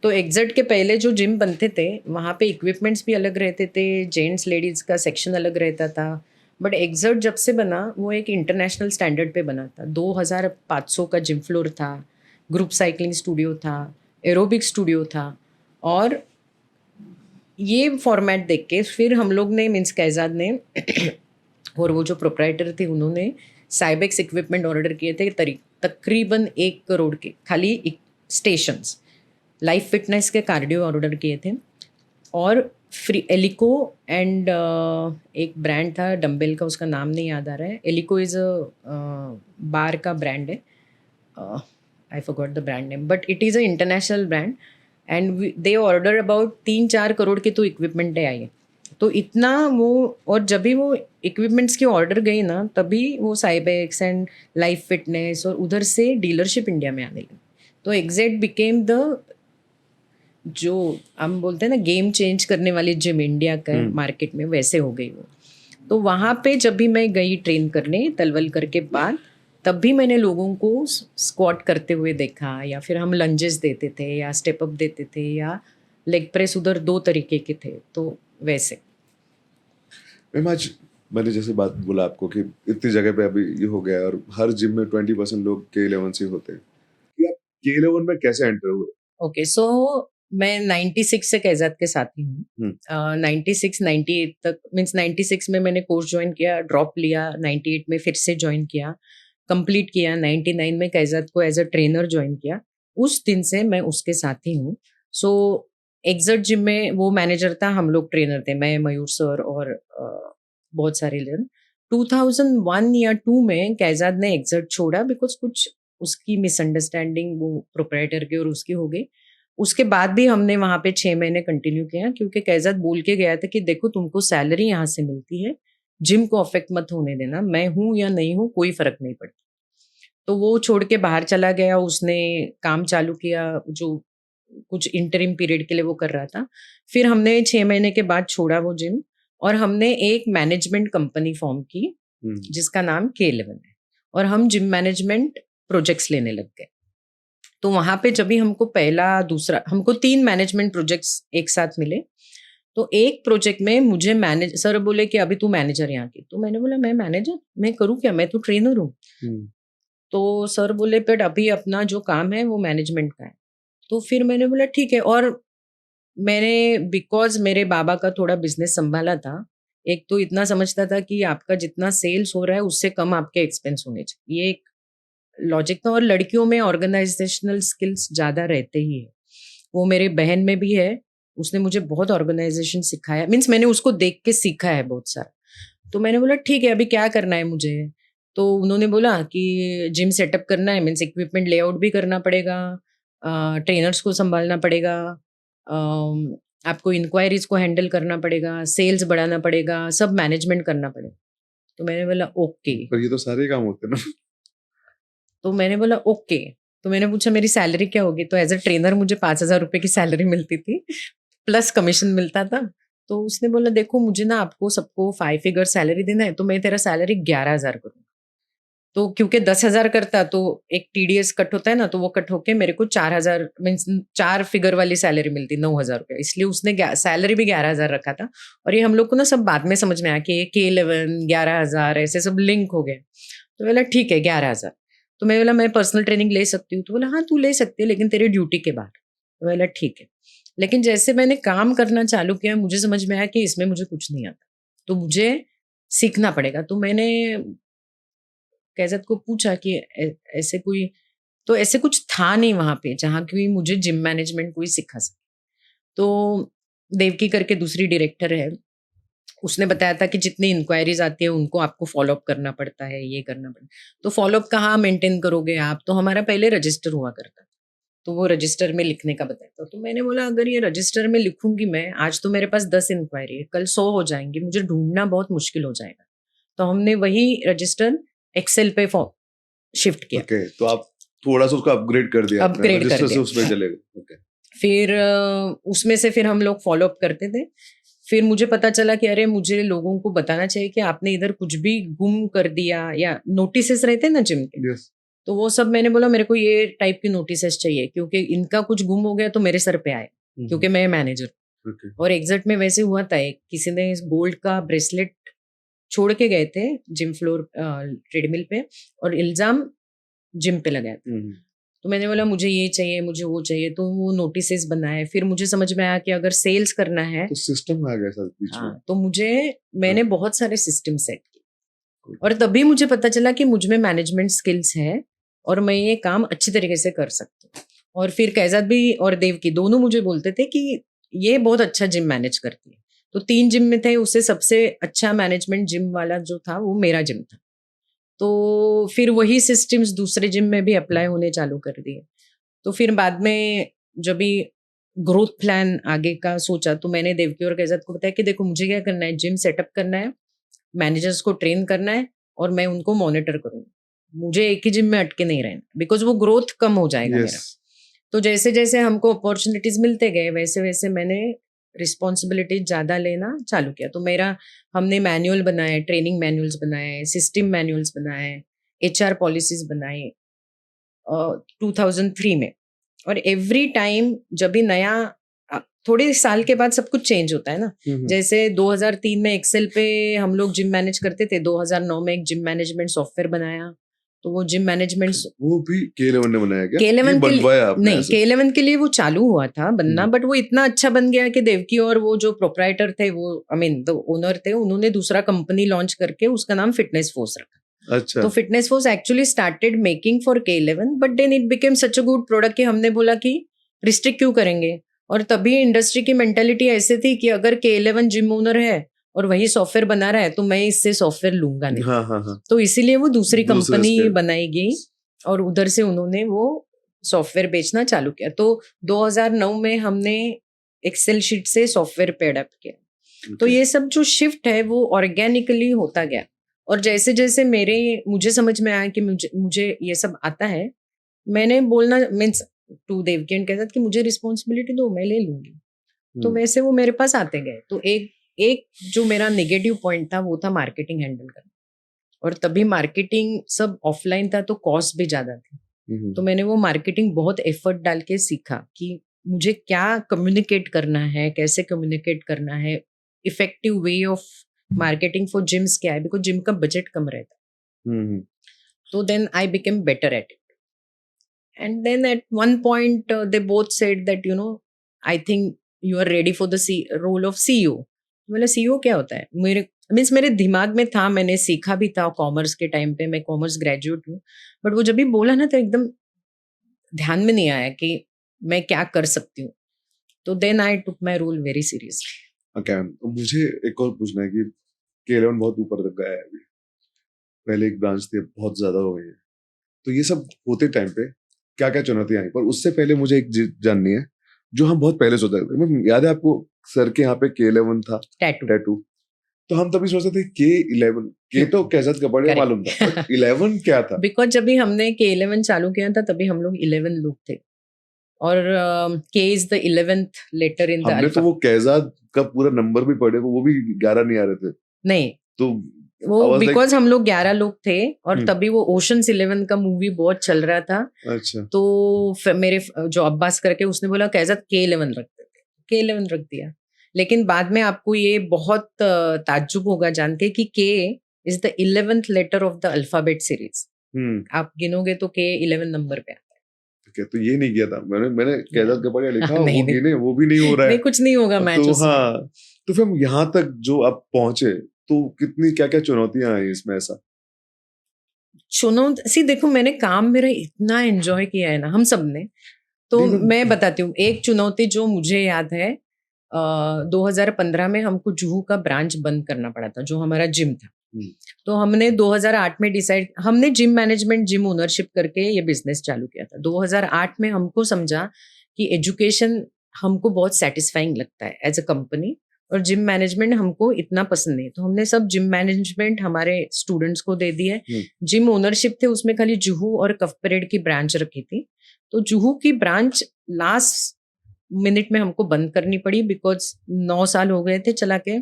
तो एक्सर्ट के पहले जो जिम बनते थे वहाँ पे इक्विपमेंट्स भी अलग रहते थे, जेंट्स लेडीज़ का सेक्शन अलग रहता था। बट एक्सर्ट जब से बना वो एक इंटरनेशनल स्टैंडर्ड पे बना था। 2500 का जिम फ्लोर था, ग्रुप साइकिलिंग स्टूडियो था, एरोबिक स्टूडियो था। और ये फॉर्मेट देख के फिर हम लोग ने, मीन्स कैज़ाद ने और वो जो प्रोप्राइटर थे उन्होंने साइबेक्स इक्विपमेंट ऑर्डर किए थे तकरीबन 1 करोड़ के, खाली स्टेशंस। लाइफ फिटनेस के कार्डियो ऑर्डर किए थे और फ्री एलिको एंड एक ब्रांड था डम्बेल का, उसका नाम नहीं याद आ रहा है. एलिको इज़ बार का ब्रांड है. I forgot the brand name, but it is a international brand and they order about 3-4 crore की तो इक्विपमेंट है आई है. तो इतना वो, और जब भी वो इक्विपमेंट्स की ऑर्डर गई ना, तभी वो साइबेक्स एंड लाइफ फिटनेस और उधर से डीलरशिप इंडिया में आने लगी. तो एग्जैक्ट बिकेम द, जो हम बोलते हैं ना, गेम चेंज करने वाली जिम इंडिया का मार्केट में, वैसे हो गई वो. तो वहाँ पे जब भी मैं गई ट्रेन करने तलवलकर के बाद, तब भी मैंने लोगों को स्क्वाट करते हुए देखा, या फिर हम लंजेस देते थे या स्टेप अप देते थे, या लेग प्रेस उधर 2 तरीके के थे, तो वैसे. मैम आज मैंने जैसे बात बोला आपको कि इतनी जगह पे अभी ये हो गया है और हर जिम में 20% लोग K11 से होते हैं, कि आप K11 में कैसे एंटर हुए? ओके, सो मैं 96 से कैजात के साथ ही हूँ. 96 98 तक, मीन्स 96 में मैंने कोर्स ज्वाइन किया, ड्रॉप लिया, 98 में फिर से ज्वाइन किया, कंप्लीट किया, 99 में कैजात को एज अ ट्रेनर ज्वाइन किया. उस दिन से मैं उसके साथ ही हूँ. सो एग्जर्ट जिम में वो मैनेजर था, हम लोग ट्रेनर थे, मैं, मयूर सर और बहुत सारे लोग. 2001 या 2 में कैजात ने एग्जर्ट छोड़ा, बिकॉज कुछ उसकी मिसअंडरस्टैंडिंग वो प्रोप्राइटर की और उसकी हो गई. उसके बाद भी हमने वहाँ पे 6 महीने कंटिन्यू किया, क्योंकि कैजात बोल के गया था कि देखो तुमको सैलरी यहाँ से मिलती है, जिम को अफेक्ट मत होने देना, मैं हूँ या नहीं हूँ कोई फर्क नहीं पड़ता. तो वो छोड़ के बाहर चला गया, उसने काम चालू किया जो कुछ इंटरिम पीरियड के लिए वो कर रहा था. फिर हमने 6 महीने के बाद छोड़ा वो जिम, और हमने एक मैनेजमेंट कंपनी फॉर्म की जिसका नाम K11 है, और हम जिम मैनेजमेंट प्रोजेक्ट्स लेने लग गए. तो वहां पे जब भी हमको पहला दूसरा, हमको 3 मैनेजमेंट प्रोजेक्ट्स एक साथ मिले. तो एक प्रोजेक्ट में मुझे मैनेज, सर बोले कि अभी तू मैनेजर यहाँ की. तो मैंने बोला मैं मैनेजर, मैं करूँ क्या, मैं तो ट्रेनर हूँ. तो सर बोले बट अभी अपना जो काम है वो मैनेजमेंट का है. तो फिर मैंने बोला ठीक है. और मैंने, बिकॉज मेरे बाबा का थोड़ा बिजनेस संभाला था, एक तो इतना समझता था कि आपका जितना सेल्स हो रहा है उससे कम आपके एक्सपेंस होने चाहिए, ये एक लॉजिक था. और लड़कियों में ऑर्गेनाइजेशनल स्किल्स ज़्यादा रहते ही है, वो मेरे बहन में भी है. उसने मुझे बहुत ऑर्गेनाइजेशन सिखाया, मीन्स मैंने उसको देख के सीखा है बहुत सारा. तो मैंने बोला ठीक है अभी क्या करना है मुझे. तो उन्होंने बोला कि जिम सेटअप करना है, मीन्स इक्विपमेंट लेआउट भी करना पड़ेगा, ट्रेनर्स को संभालना पड़ेगा, आपको इंक्वायरीज को हैंडल करना पड़ेगा, सेल्स बढ़ाना पड़ेगा, सब मैनेजमेंट करना पड़ेगा. तो मैंने बोला ओके. पर ये तो सारे काम होते हैं ना. तो मैंने बोला ओके. तो मैंने पूछा मेरी सैलरी क्या होगी. तो एज अ ट्रेनर मुझे 5,000 रुपये की सैलरी मिलती थी, प्लस कमीशन मिलता था. तो उसने बोला देखो मुझे ना आपको सबको 5 फिगर सैलरी देना है, तो मैं तेरा सैलरी 11,000 करूँगा. तो क्योंकि 10,000 करता तो एक टीडीएस कट होता है ना, तो वो कट होके मेरे को 4,000, मीन्स 4 फिगर वाली सैलरी मिलती, 9,000 रुपये. इसलिए उसने सैलरी भी 11,000 रखा था. और ये हम लोग को ना सब बाद में समझ में आया कि K11 11,000 ऐसे सब लिंक हो गए. तो बोला ठीक है 11,000. तो मैं बोला मैं पर्सनल ट्रेनिंग ले सकती हूँ. तो बोला हाँ तू ले सकती है, लेकिन तेरी ड्यूटी के बाहर. तो बोला ठीक है. लेकिन जैसे मैंने काम करना चालू किया, मुझे समझ में आया कि इसमें मुझे कुछ नहीं आता, तो मुझे सीखना पड़ेगा. तो मैंने कैजत को पूछा कि ऐसे कोई, तो ऐसे कुछ था नहीं वहाँ पे जहाँ की मुझे जिम मैनेजमेंट कोई सिखा सके. तो देवकी करके दूसरी डायरेक्टर है, उसने बताया था कि जितनी इंक्वायरीज आती है उनको आपको फॉलोअप करना पड़ता है, ये करना पड़ता है. तो फॉलोअप कहाँ मेंटेन करोगे आप, तो हमारा पहले रजिस्टर हुआ करता, तो वो रजिस्टर में लिखने का बताया था. तो मैंने बोला अगर ये रजिस्टर में लिखूंगी मैं, आज तो मेरे पास 10 इंक्वायरी है, कल 100 हो जाएंगी, मुझे ढूंढना बहुत मुश्किल हो जाएगा. तो हमने वही रजिस्टर एक्सेल पे शिफ्ट किया. ओके, तो आप थोड़ा सा उसको अपग्रेड कर दिया, अपग्रेड कर रजिस्टर से दिया. उसमें चले गए. ओके. फिर उसमें से फिर हम लोग फॉलोअप करते थे. फिर मुझे पता चला कि अरे मुझे लोगों को बताना चाहिए कि आपने इधर कुछ भी गुम कर दिया, या नोटिसेस रहते हैं ना जिम के, Yes. तो वो सब मैंने बोला मेरे को ये टाइप की नोटिसेस चाहिए, क्योंकि इनका कुछ गुम हो गया तो मेरे सर पे आए, क्योंकि मैं मैनेजर. Okay. और एग्जैक्ट में वैसे हुआ था, किसी ने गोल्ड का ब्रेसलेट छोड़ के गए थे जिम फ्लोर ट्रेडमिल पे, और इल्जाम जिम पे लगाया था. तो मैंने बोला मुझे ये चाहिए, मुझे वो चाहिए, तो वो नोटिसेस बनाए. फिर मुझे समझ में आया कि अगर सेल्स करना है तो सिस्टम आ गया सर बीच में. हाँ, तो मैंने बहुत सारे सिस्टम सेट किए, और तभी मुझे पता चला कि मुझ में मैनेजमेंट स्किल्स है और मैं ये काम अच्छी तरीके से कर सकती हूँ. और फिर कैजात भी और देव की दोनों मुझे बोलते थे कि ये बहुत अच्छा जिम मैनेज करती है. तो 3 जिम में थे, उससे सबसे अच्छा मैनेजमेंट जिम वाला जो था वो मेरा जिम था। तो फिर वही सिस्टम्स दूसरे जिम में भी अप्लाई होने चालू कर दिए। तो फिर बाद में जब भी ग्रोथ प्लान आगे का सोचा, तो मैंने देवकी और कैजत को बताया कि देखो मुझे क्या करना है, जिम सेटअप करना है, मैनेजर्स को ट्रेन करना है और मैं उनको मॉनिटर करूँगी। मुझे एक ही जिम में अटके नहीं रहना, बिकॉज़ वो ग्रोथ कम हो जाएगा यस मेरा। तो जैसे-जैसे हमको अपॉर्च्युनिटीज़ मिलते गए, वैसे-वैसे मैंने रिस्पॉन्सिबिलिटी ज़्यादा लेना चालू किया। तो हमने मैनुअल बनाए, ट्रेनिंग मैनुअल्स बनाए, सिस्टम मैनुअल्स बनाए, एचआर पॉलिसीज़ बनाई 2003 में। और एवरी टाइम जब भी नया थोड़े साल के बाद सब कुछ चेंज होता है ना। जैसे 2003 में एक्सेल पे हम लोग जिम मैनेज करते थे, 2009 में एक जिम मैनेजमेंट सॉफ्टवेयर बनाया। तो वो जिम मैनेजमेंट वो भी K11 ने बनाया क्या? K11 के बनवाया लिए आपने नहीं, ऐसे? K11 के लिए वो चालू हुआ था बनना, बट वो इतना अच्छा बन गया कि देवकी और वो जो प्रोप्राइटर थे, वो आई मीन द ओनर थे, उन्होंने दूसरा कंपनी लॉन्च करके उसका नाम फिटनेस फोर्स रखा। अच्छा तो fitness force actually started making for K11, but then it became such a good product कि हमने बोला कि रिस्ट्रिक्ट क्यों करेंगे। और तभी इंडस्ट्री की मेंटालिटी ऐसे थी कि अगर K11 जिम ओनर है और वही सॉफ्टवेयर बना रहा है, तो मैं इससे सॉफ्टवेयर लूंगा नहीं। हाँ हाँ हाँ तो इसीलिए वो दूसरी दूसरे कंपनी स्केल बनाई गई और उधर से उन्होंने वो सॉफ्टवेयर बेचना चालू किया। तो 2009 में हमने एक्सेल शीट से सॉफ्टवेयर पे अडेप्ट किया। तो ये सब जो शिफ्ट है वो ऑर्गेनिकली होता गया। और जैसे जैसे मुझे समझ में आया कि मुझे ये सब आता है, मैंने बोलना मीन्स टू देवकी एंड कहता कि मुझे रिस्पॉन्सिबिलिटी दो, मैं ले लूंगी। तो वैसे वो मेरे पास आते गए। तो एक जो मेरा नेगेटिव पॉइंट था वो था मार्केटिंग हैंडल करना। और तभी मार्केटिंग सब ऑफलाइन था, तो कॉस्ट भी ज्यादा थी। तो मैंने वो मार्केटिंग बहुत एफर्ट डाल के सीखा कि मुझे क्या कम्युनिकेट करना है, कैसे कम्युनिकेट करना है, effective way of marketing for gyms क्या है, बिकॉज जिम का बजट कम रहता। तो then I became better at it. And then at one point, they both said that, I think you are ready for the role of CEO. बोला CEO क्या होता है? मेरे दिमाग में था, मैंने सीखा भी था कॉमर्स के टाइम पे, मैं कॉमर्स ग्रेजुएट हूँ। बट वो जब भी बोला ना, तो एकदम ध्यान में नहीं आया कि मैं क्या कर सकती हूँ। तो then I took my role very seriously. Okay मुझे एक और पूछना है कि K11 बहुत ऊपर तक गया है अभी, पहले एक ब्रांच थी, बहुत ज्यादा हो गई है। तो ये सब होते टाइम पे क्या क्या चुनौतियां आई? पर उससे पहले मुझे एक चीज जाननी है जो हम बहुत पहले सोचते थे। याद है आपको सर के यहाँ पे K11 था, टैटू। तो हम तभी सोचते थे K11, के तो कैजत का बढ़िया मालूम था, बट 11 क्या था? बिकॉज जब भी हमने K11 चालू किया था, तभी हम लोग 11 लोग थे। और K is the 11th letter in the हमने तो वो कैजाद का पूरा नंबर भी पढ़े, वो भी 11 नहीं आ रहे थे। नहीं, तो वो बिकॉज हम लोग 11 लोग थे और तभी वो ओशंस 11 का मूवी बहुत चल रहा था। अच्छा। तो मेरे जो अब्बास करके उसने बोला कैजत K11 रख देते, K11 रख दिया। लेकिन बाद में आपको ये बहुत ताज्जुब होगा जान के कि K is the 11th letter of the alphabet series. आप गिनोगे तो K 11 नंबर पे आता है। Okay, तो ये नहीं किया था मैंने कैजत का बढ़िया लिखा, नहीं, वो गिने, वो भी नहीं हो रहा है। नहीं, कुछ नहीं होगा मैच तो उसमें। हाँ, तो फिर हम यहाँ तक जो आप पहुंचे, तो कितनी क्या क्या चुनौतियां आई इसमें? ऐसा सी देखो, मैंने काम मेरा इतना एंजॉय किया है ना, हम सब ने। तो मैं बताती हूँ एक चुनौती जो मुझे याद है। 2015 में हमको जुहू का ब्रांच बंद करना पड़ा था, जो हमारा जिम था। तो हमने 2008 में हमने जिम मैनेजमेंट, जिम ओनरशिप करके ये बिजनेस चालू किया था। 2008 में हमको समझा कि एजुकेशन हमको बहुत सेटिस्फाइंग लगता है एज अ कंपनी, और जिम मैनेजमेंट हमको इतना पसंद नहीं। तो हमने सब जिम मैनेजमेंट हमारे स्टूडेंट्स को दे दिए। जिम ओनरशिप थे उसमें खाली जुहू और कफ परेड की ब्रांच रखी थी। तो जुहू की ब्रांच लास्ट मिनट में हमको बंद करनी पड़ी, बिकॉज 9 साल हो गए थे चला के,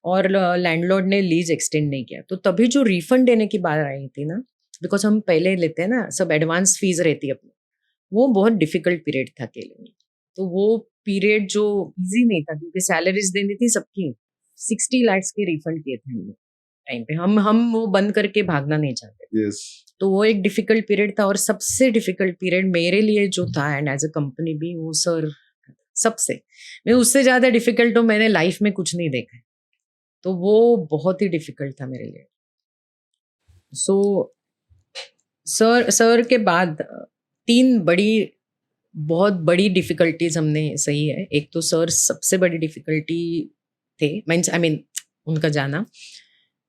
और लैंडलॉर्ड ने लीज एक्सटेंड नहीं किया। तो तभी जो रिफंड देने की बात आई थी ना, बिकॉज हम पहले लेते हैं ना, सब एडवांस फीस रहती है अपनी, वो बहुत डिफिकल्ट पीरियड था के लिए। तो वो पीरियड जो इजी नहीं था, क्योंकि सैलरीज देनी थी सबकी। 60 लाख के रिफंड किए थे हमने टाइम पे। हम वो बंद करके भागना नहीं चाहते। तो वो एक डिफिकल्ट पीरियड था। और सबसे डिफिकल्ट पीरियड मेरे लिए जो था, एंड एज अ कंपनी भी, वो सर सबसे, मैं उससे ज्यादा डिफिकल्ट तो मैंने लाइफ में कुछ नहीं देखा। तो वो बहुत ही डिफिकल्ट था मेरे लिए। सो सर के बाद 3 बहुत बड़ी डिफिकल्टीज हमने सही है। एक तो सर सबसे बड़ी डिफिकल्टी थे, मीन्स आई मीन उनका जाना,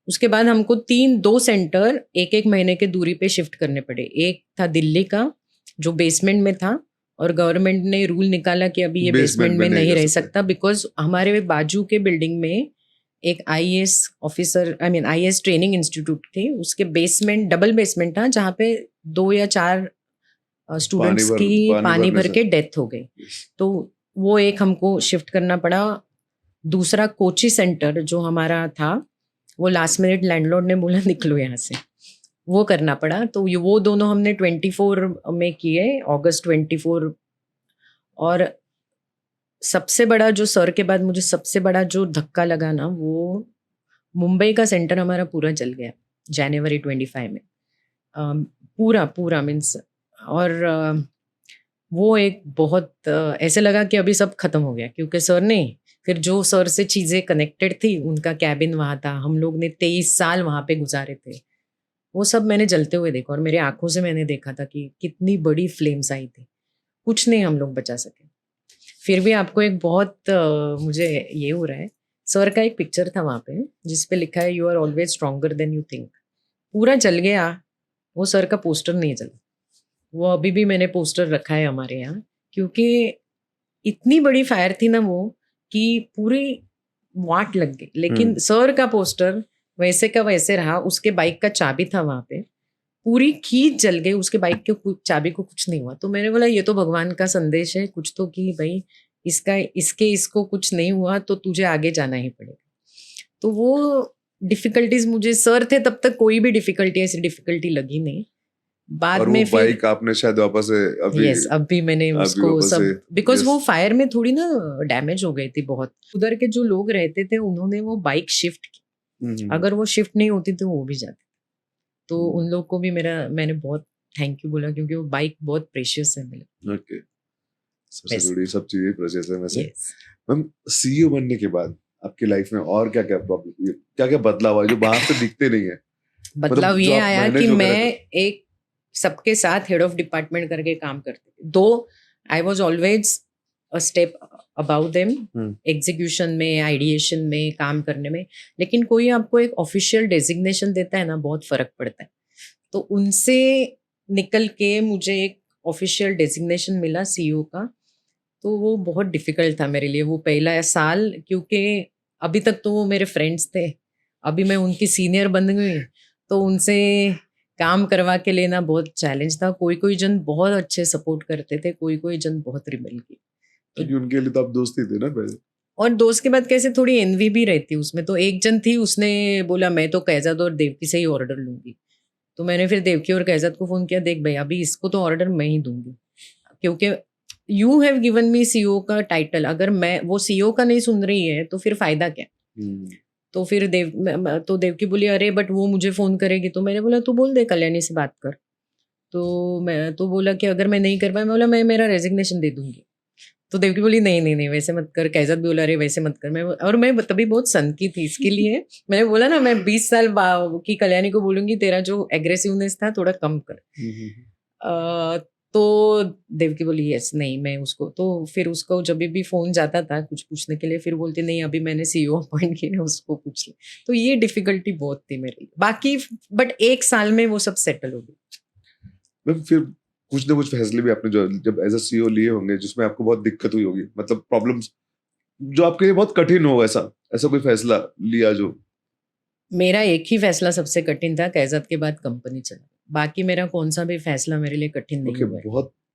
उसके बाद हमको 2 सेंटर एक एक महीने के दूरी पे शिफ्ट करने पड़े। एक था दिल्ली का जो बेसमेंट में था, और गवर्नमेंट ने रूल निकाला कि अभी ये बेसमेंट में नहीं रह सकता, बिकॉज हमारे बाजू के बिल्डिंग में एक IAS officer, I mean IAS training institute थी, उसके बेसमेंट डबल बेसमेंट था जहाँ पे 2 या 4 स्टूडेंट्स की पानी भर के डेथ हो गई। तो वो एक हमको शिफ्ट करना पड़ा। दूसरा कोची सेंटर जो हमारा था, वो लास्ट मिनट लैंडलॉर्ड ने बोला निकलो यहाँ से, वो करना पड़ा। तो ये वो दोनों हमने 24 में किए, अगस्त 24। और सबसे बड़ा जो सर के बाद मुझे सबसे बड़ा जो धक्का लगा ना, वो मुंबई का सेंटर हमारा पूरा जल गया जनवरी 25 में, पूरा मीन्स। और वो एक बहुत ऐसे लगा कि अभी सब खत्म हो गया, क्योंकि सर ने फिर जो सर से चीज़ें कनेक्टेड थी, उनका कैबिन वहाँ था, हम लोग ने 23 साल वहाँ पे गुजारे थे, वो सब मैंने जलते हुए देखा। और मेरे आंखों से मैंने देखा था कि कितनी बड़ी फ्लेम्स आई थी, कुछ नहीं हम लोग बचा सके। फिर भी आपको एक बहुत मुझे ये हो रहा है, सर का एक पिक्चर था वहाँ पे जिस पे लिखा है you are always stronger than you think. पूरा जल गया, वो सर का पोस्टर नहीं जला। वो अभी भी मैंने पोस्टर रखा है हमारे यहाँ, क्योंकि इतनी बड़ी फायर थी ना वो कि पूरी वाट लग गई। लेकिन सर का पोस्टर वैसे का वैसे रहा। उसके बाइक का चाबी था वहाँ पे, पूरी खींच जल गई, उसके बाइक के चाबी को कुछ नहीं हुआ। तो मैंने बोला ये तो भगवान का संदेश है कुछ तो, कि भाई इसको कुछ नहीं हुआ तो तुझे आगे जाना ही पड़ेगा। तो वो डिफिकल्टीज मुझे, सर थे तब तक कोई भी डिफिकल्टी ऐसी डिफिकल्टी लगी नहीं। बाद और में वो बाइक आपने शायद वापस अभी, यस अभी मैंने उसको सब, बिकॉज वो फायर में थोड़ी ना डैमेज हो गई थी बहुत। उधर के जो लोग रहते थे उन्होंने वो बाइक शिफ्ट की, अगर वो शिफ्ट नहीं होती तो वो भी जाती। तो उन लोग को भी मैंने बहुत थैंक यू बोला, क्योंकि वो बाइक बहुत प्रेशियस है मेरे। ओके, सबसे जुड़ी सब चीजें प्रेशियस है वैसे। yes. मैम, सीईओ बनने के बाद आपकी लाइफ में और क्या क्या प्रॉब्लम, क्या क्या बदलाव आया जो बाहर से दिखते नहीं है? बदलाव ये आया कि मैं एक सबके साथ हेड ऑफ डिपार्टमेंट करके काम करती थी। दो I was always a step about them, execution में, आइडिएशन में, काम करने में। लेकिन कोई आपको एक ऑफिशियल डेजिग्नेशन देता है ना, बहुत फर्क पड़ता है। तो उनसे निकल के मुझे एक ऑफिशियल डेजिग्नेशन मिला सीईओ का, तो वो बहुत डिफिकल्ट था मेरे लिए वो पहला साल, क्योंकि अभी तक तो वो मेरे फ्रेंड्स थे, अभी मैं उनकी सीनियर बन गई, तो उनसे काम करवा के लेना बहुत चैलेंज था। कोई कोई जन बहुत अच्छे सपोर्ट करते थे, कोई कोई जन बहुत रिबेल की, क्योंकि उनके लिए तो आप दोस्त ही थे ना पहले। और दोस्त के बाद कैसे थोड़ी एनवी भी रहती उसमें। तो एक जन थी, उसने बोला मैं तो कैजाद और देवकी से ही ऑर्डर लूंगी। तो मैंने फिर देवकी और कैजाद को फोन किया, देख भाई अभी इसको तो ऑर्डर मैं ही दूंगी, क्योंकि you have given me CEO का टाइटल, अगर मैं वो सीईओ का नहीं सुन रही है तो फिर फायदा क्या। तो फिर देवकी बोली अरे बट वो मुझे फोन करेगी। तो मैंने बोला तू बोल दे कल्याणी से बात कर। तो मैं तो बोला कि अगर मैं नहीं कर पाया, मैं बोला मैं मेरा रेजिग्नेशन दे दूंगी। तो देवकी बोली नहीं नहीं नहीं वैसे मत कर। कैजाद भी बोला अरे वैसे मत कर। मैं तभी बहुत सनकी थी इसके लिए। मैंने बोला ना मैं 20 साल की कल्याणी को बोलूंगी तेरा जो एग्रेसिवनेस था थोड़ा कम कर। तो देवकी बोली यस नहीं मैं उसको, तो फिर उसको जब भी फोन जाता था कुछ पूछने के लिए, फिर बोलती नहीं अभी मैंने सीईओ अपॉइंट किया है उसको पूछ ले। तो ये डिफिकल्टी बहुत थी मेरे लिए, बाकी बट 1 साल में वो सब सेटल हो गई। फिर कुछ ना कुछ फैसले भी आपने जो जब एज अ सीईओ लिए होंगे जिसमें आपको बहुत दिक्कत हुई होगी, मतलब प्रॉब्लम्स जो आपके लिए बहुत कठिन हो, ऐसा कोई फैसला लिया जो? मेरा एक ही फैसला सबसे कठिन था, कैजाद के बाद कंपनी चला। बाकी मेरा कौन सा भी फैसला मेरे लिए कठिन नहीं हुआ है।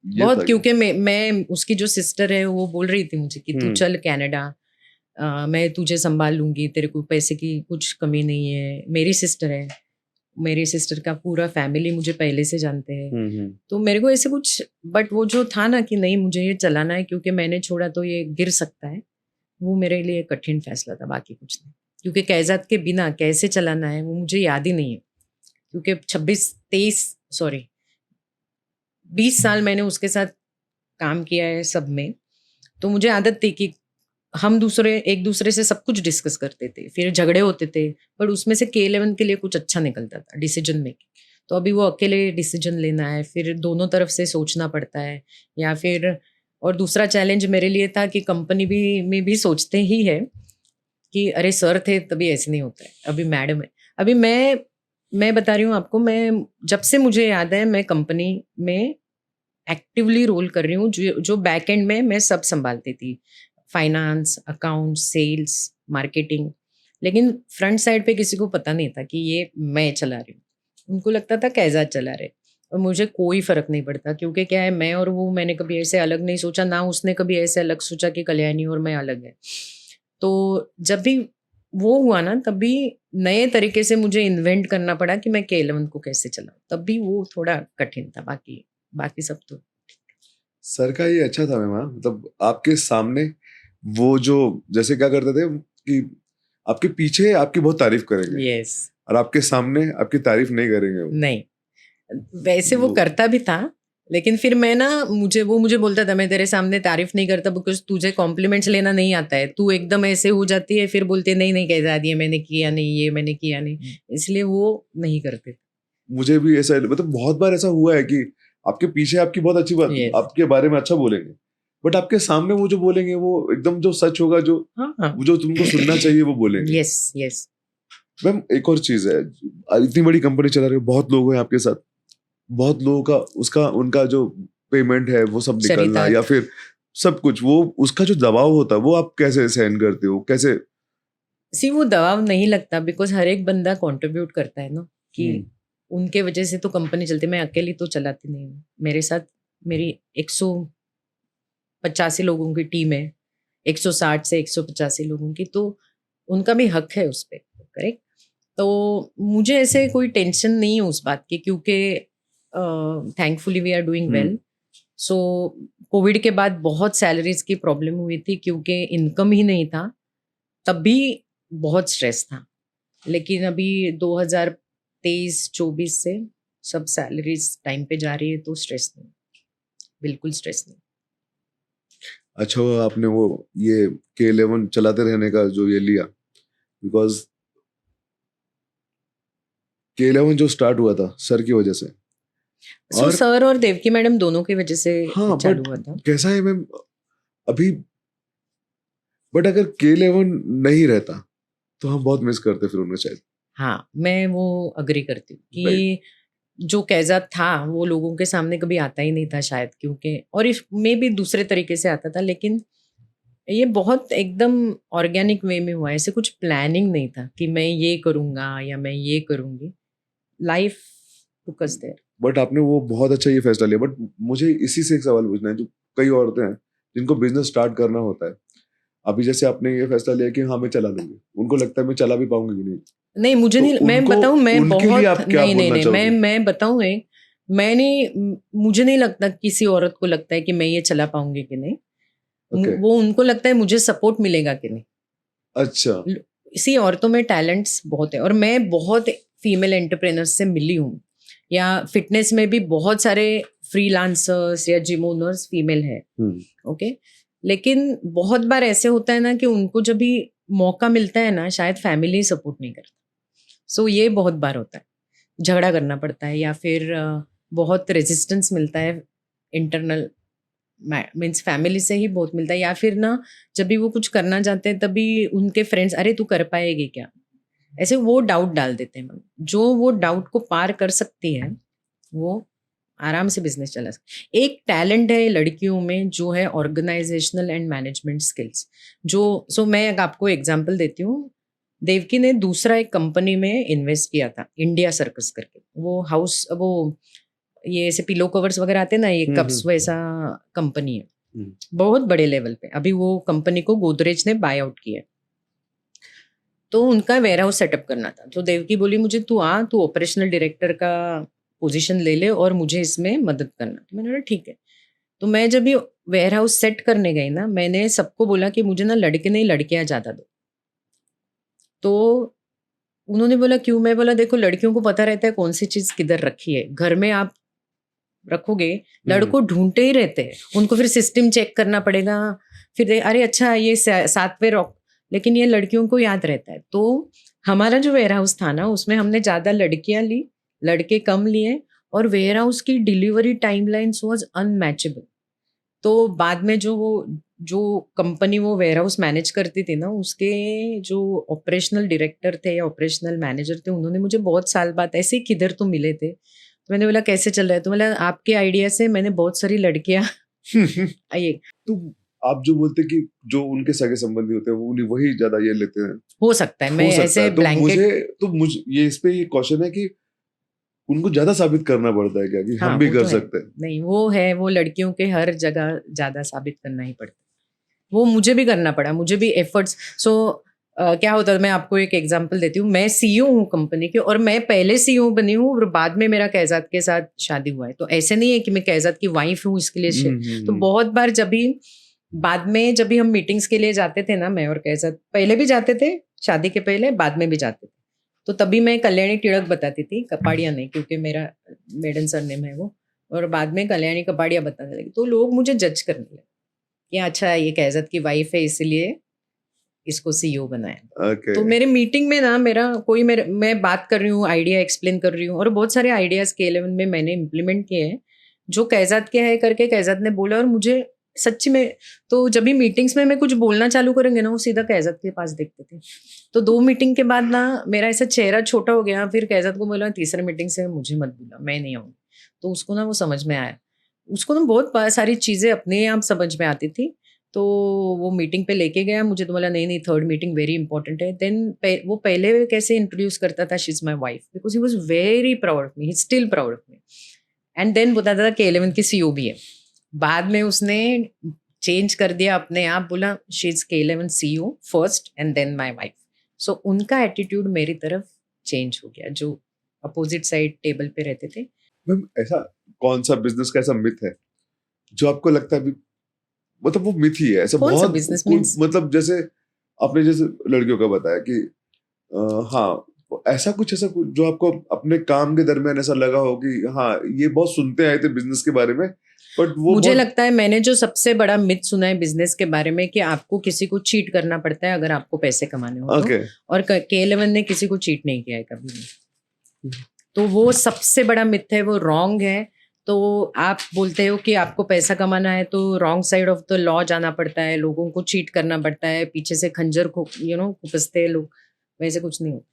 बहुत क्योंकि मैं उसकी जो सिस्टर है वो बोल रही थी मुझे कि तू चल कनाडा, मैं तुझे संभाल लूंगी, तेरे को पैसे की कुछ कमी नहीं है। मेरी सिस्टर है, मेरी सिस्टर का पूरा फैमिली मुझे पहले से जानते हैं। तो मेरे को ऐसे कुछ, बट वो जो था ना कि नहीं मुझे ये चलाना है क्योंकि मैंने छोड़ा तो ये गिर सकता है, वो मेरे लिए कठिन फैसला था, बाकी कुछ नहीं। क्योंकि कैजाद के बिना कैसे चलाना है वो मुझे याद ही नहीं है, क्योंकि 20 साल मैंने उसके साथ काम किया है सब में। तो मुझे आदत थी कि हम एक दूसरे से सब कुछ डिस्कस करते थे, फिर झगड़े होते थे, पर उसमें से K11 के लिए कुछ अच्छा निकलता था, डिसीजन मेकिंग। तो अभी वो अकेले डिसीजन लेना है, फिर दोनों तरफ से सोचना पड़ता है, या फिर और दूसरा चैलेंज मेरे लिए था कि कंपनी में भी सोचते ही है कि अरे सर थे तभी ऐसे नहीं होता है, अभी मैडम है। अभी मैं बता रही हूँ आपको, मैं जब से मुझे याद है मैं कंपनी में एक्टिवली रोल कर रही हूँ, जो बैक एंड में मैं सब संभालती थी, फाइनेंस, अकाउंट्स, सेल्स, मार्केटिंग। लेकिन फ्रंट साइड पे किसी को पता नहीं था कि ये मैं चला रही हूँ, उनको लगता था कैजाद चला रहे, और मुझे कोई फर्क नहीं पड़ता, क्योंकि क्या है, मैं और वो, मैंने कभी ऐसे अलग नहीं सोचा, ना उसने कभी ऐसे अलग सोचा कि कल्याणी और मैं अलग है। तो जब भी वो हुआ ना, तभी नए तरीके से मुझे इन्वेंट करना पड़ा कि मैं K11 को कैसे चलाऊं, तब भी वो थोड़ा कठिन था, बाकी बाकी सब तो सर का ये अच्छा था मैम, हाँ? मतलब आपके सामने वो जो जैसे क्या करते थे कि आपके पीछे आपकी बहुत तारीफ करेंगे यस। और आपके सामने आपकी तारीफ नहीं करेंगे वो। नहीं, वैसे वो वो करता भी था, लेकिन फिर मैं ना, मुझे बोलता था मैं तेरे सामने तारीफ नहीं करता बिकॉज तुझे कॉम्प्लीमेंट्स लेना नहीं आता है, तू एकदम ऐसे हो जाती है, फिर बोलती है नहीं नहीं कैसा दिया मैंने किया नहीं, ये मैंने किया नहीं, इसलिए वो नहीं करते। मुझे भी ऐसा मतलब बहुत बार ऐसा हुआ है कि आपके पीछे आपकी बहुत अच्छी बात यस। आपके बारे में अच्छा बोलेंगे, बट आपके सामने वो जो बोलेंगे वो एकदम जो सच होगा, जो हाँ हाँ। जो तुमको सुनना चाहिए वो बोलेंगे। Yes yes. मैम एक और चीज है, इतनी बड़ी कंपनी चला रहे हो, बहुत लोग हैं आपके साथ, बहुत लोगों का उसका उनका जो पेमेंट है वो सब निकलना चरितार्थ। या फिर सब कुछ, वो उसका जो दबाव होता है वो आप कैसे सहन करते हो, कैसे? सी वो दबाव नहीं लगता, बिकॉज हर एक बंदा कंट्रीब्यूट करता है ना, कि उनके वजह से तो कंपनी चलती, मैं अकेली तो चलाती नहीं हूँ, मेरे साथ मेरी 185 लोगों की टीम है, 160 से 185 लोगों की, तो उनका भी हक है उस पर, करेक्ट। तो मुझे ऐसे कोई टेंशन नहीं है उस बात की, क्योंकि thankfully we are doing well. So Covid के बाद बहुत सैलरीज की प्रॉब्लम हुई थी, क्योंकि इनकम ही नहीं था, तब भी बहुत स्ट्रेस था। लेकिन अभी 2023-24 से सब सैलरीज टाइम पे जा रही है, तो स्ट्रेस नहीं, बिल्कुल स्ट्रेस नहीं। अच्छा हुआ आपने वो ये K11 चलाते रहने का जो ये लिया, बिकॉज K11 जो स्टार्ट हुआ था सर की वजह से। सो और सर और देवकी मैडम दोनों की वजह से हाँ, चालू बट हुआ था। कैसा है मैम अभी, बट अगर K11 नहीं रहता तो हम बहुत मिस करते फिर उन्हें शायद। हाँ, मैं वो अग्री करती हूँ राइट। कि जो कैजाद था वो लोगों के सामने कभी आता ही नहीं था शायद, क्योंकि और इफ में भी दूसरे तरीके से आता था, लेकिन ये बहुत एकदम ऑर्गेनिक वे में हुआ, ऐसे कुछ प्लानिंग नहीं था कि मैं ये करूंगा या मैं ये करूंगी, life took us there. But आपने वो बहुत अच्छा ये फैसला लिया, बट मुझे इसी से एक सवाल पूछना है, जो कई औरतें हैं जिनको बिजनेस स्टार्ट करना होता है, अभी जैसे आपने ये फैसला लिया कि हाँ मैं चला लूंगी, उनको लगता है मैं चला भी पाऊंगी कि नहीं, नहीं, मुझे तो नहीं, मैं उनको बताऊं, मैं उनके लिए बहुत, आप क्या नहीं नहीं बोलना नहीं, चाहोगे? मैं बताऊं एक, मुझे नहीं लगता किसी औरत को लगता है कि मैं ये चला पाऊंगी कि नहीं, ओके। वो उनको लगता है मुझे सपोर्ट मिलेगा कि नहीं। अच्छा। इसी औरतों में टैलेंट्स बहुत है, और मैं बहुत फीमेल एंटरप्रेनर्स से मिली हूँ, या फिटनेस में भी बहुत सारे फ्रीलांसर्स या जिम ओनर्स फीमेल है। ओके। लेकिन बहुत बार ऐसे होता है ना कि उनको जब भी मौका मिलता है ना, शायद फैमिली सपोर्ट नहीं करता। सो ये बहुत बार होता है, झगड़ा करना पड़ता है, या फिर बहुत रेजिस्टेंस मिलता है इंटरनल, मीन्स फैमिली से ही बहुत मिलता है, या फिर ना जब भी वो कुछ करना चाहते हैं तभी उनके फ्रेंड्स, अरे तू कर पाएगी क्या, ऐसे वो डाउट डाल देते हैं मन। जो वो डाउट को पार कर सकती है, वो आराम से बिजनेस चला सकती। एक टैलेंट है लड़कियों में जो है ऑर्गेनाइजेशनल एंड मैनेजमेंट स्किल्स, जो, सो मैं एक आपको एग्जांपल देती हूँ। देवकी ने दूसरा एक कंपनी में इन्वेस्ट किया था, इंडिया सर्कस करके, वो हाउस, वो ये ऐसे पिलो कवर्स वगैरह आते हैं ना, ये कप्स, वैसा कंपनी है, बहुत बड़े लेवल पे। अभी वो कंपनी को गोदरेज ने बाय आउट किया, तो उनका वेयर हाउस सेटअप करना था। तो देवकी बोली मुझे, तू ऑपरेशनल डायरेक्टर का पोजीशन ले ले और मुझे इसमें मदद करना। तो मैंने बोला ठीक है। तो मैं जब ये वेयर हाउस सेट करने गई ना, मैंने सबको बोला कि मुझे ना लड़के नहीं लड़कियां ज़्यादा दो। तो उन्होंने बोला क्यों? मैं बोला देखो, लड़कियों को पता रहता है कौन सी चीज़ किधर रखी है, घर में आप रखोगे, लड़कों ढूंढते ही रहते हैं, उनको फिर सिस्टम चेक करना पड़ेगा, फिर अरे अच्छा ये 7वें रॉक, लेकिन ये लड़कियों को याद रहता है। तो हमारा जो वेयर हाउस था ना, उसमें हमने ज़्यादा लड़कियां ली, लड़के कम लिए, और वेयर हाउस की डिलीवरी टाइमलाइंस वाज अनमैचेबल। तो बाद में जो वो जो कंपनी वो वेयर हाउस मैनेज करती थी ना, उसके जो ऑपरेशनल डायरेक्टर थे या ऑपरेशनल मैनेजर थे, उन्होंने मुझे बहुत साल बाद ऐसे ही किधर तो मिले थे। तो मैंने बोला कैसे चल रहा है? तो बोला आपके आइडिया से मैंने बहुत सारी लड़कियां ये तो आप जो बोलते हैं कि जो उनके सगे संबंधी होते हैं वो उन्हीं वही ज्यादा ये लेते हैं, हो सकता है, मैं हो सकता ऐसे है। ब्लैंकेट। तो मुझे ये इस पे ये क्वेश्चन है कि उनको ज्यादा साबित करना पड़ता है क्या कि हाँ हम भी वो कर तो है। सकते हैं? नहीं वो है, वो लड़कियों के हर जगह ज्यादा साबित करना ही पड़ता है। वो मुझे भी करना पड़ा, मुझे भी एफर्ट्स। सो क्या होता है, मैं आपको एक एग्जांपल देती हूँ। मैं सीईओ हूँ कंपनी की, और मैं पहले सीईओ बनी हूँ और बाद में मेरा कैजात के साथ शादी हुआ है। तो ऐसे नहीं है कि मैं कैजात की वाइफ हूँ इसके लिए तो हम्म। बहुत बार जब भी बाद में जब भी हम मीटिंग्स के लिए जाते थे ना, मैं और कैजात पहले भी जाते थे, शादी के पहले, बाद में भी जाते थे। तो तभी मैं कल्याणी टिड़क बताती थी, कपाड़िया नहीं, क्योंकि मेरा मेडन सरनेम है वो। और बाद में कल्याणी कपाड़िया बताने लगी, तो लोग मुझे जज करने लगे कि अच्छा ये कैजत की वाइफ है इसलिए इसको सीईओ बनाया। ओके। तो मेरे मीटिंग में ना मेरा कोई मेरे मैं बात कर रही हूँ, आइडिया एक्सप्लेन कर रही हूँ, और बहुत सारे आइडियाज K11 में मैंने इम्प्लीमेंट किए हैं जो कैजात के है करके कैजात ने बोला, और मुझे सच्ची में। तो जब भी मीटिंग्स में मैं कुछ बोलना चालू करेंगे ना, वो सीधा कैजात के पास देखते थे। तो 2 मीटिंग के बाद ना मेरा ऐसा चेहरा छोटा हो गया। फिर कैजात को बोला तीसरे मीटिंग से मुझे मत बुला, मैं नहीं आऊंगी। तो उसको ना वो समझ में आया। उसको ना बहुत सारी चीजें अपने आप समझ में आती थी। तो वो मीटिंग पे लेके गया मुझे, तो बोला नहीं नहीं, थर्ड मीटिंग वेरी इंपॉर्टेंट है। देन वो पहले कैसे इंट्रोड्यूस करता था, she is my wife, because he was very proud of me, he still proud of me. And then बताता था K11 की सीईओ भी है। बाद में उसने चेंज कर दिया अपने आप, बोला she is K11 CEO first and then my wife. So उनका एटीट्यूड मेरी तरफ चेंज हो गया, जो अपोजिट साइड टेबल पे रहते थे। मैम ऐसा कौन सा बिजनेस का ऐसा मिथ है जो आपको लगता है अभी, मतलब वो मिथ ही है ऐसा कौन सा बहुत बिजनेस कोई, मीन्स? मतलब जैसे आपने जैसे लड़कियों का बताया कि हाँ, ऐसा कुछ जो आपको अपने काम के दरमियान ऐसा लगा हो कि हाँ ये बहुत सुनते आए थे बिजनेस के बारे में, बट वो मुझे बहुत। लगता है मैंने जो सबसे बड़ा मिथ सुना है बिजनेस के बारे में, कि आपको किसी को चीट करना पड़ता है अगर आपको पैसे कमाने हो तो। ओके। और K11 ने किसी को चीट नहीं किया है कभी भी। तो वो सबसे बड़ा मिथ है, वो रॉन्ग है। तो आप बोलते हो कि आपको पैसा कमाना है तो wrong side of the law जाना पड़ता है, लोगों को चीट करना पड़ता है, पीछे से खंजर को खुपसते हैं लोग। वैसे कुछ नहीं होता।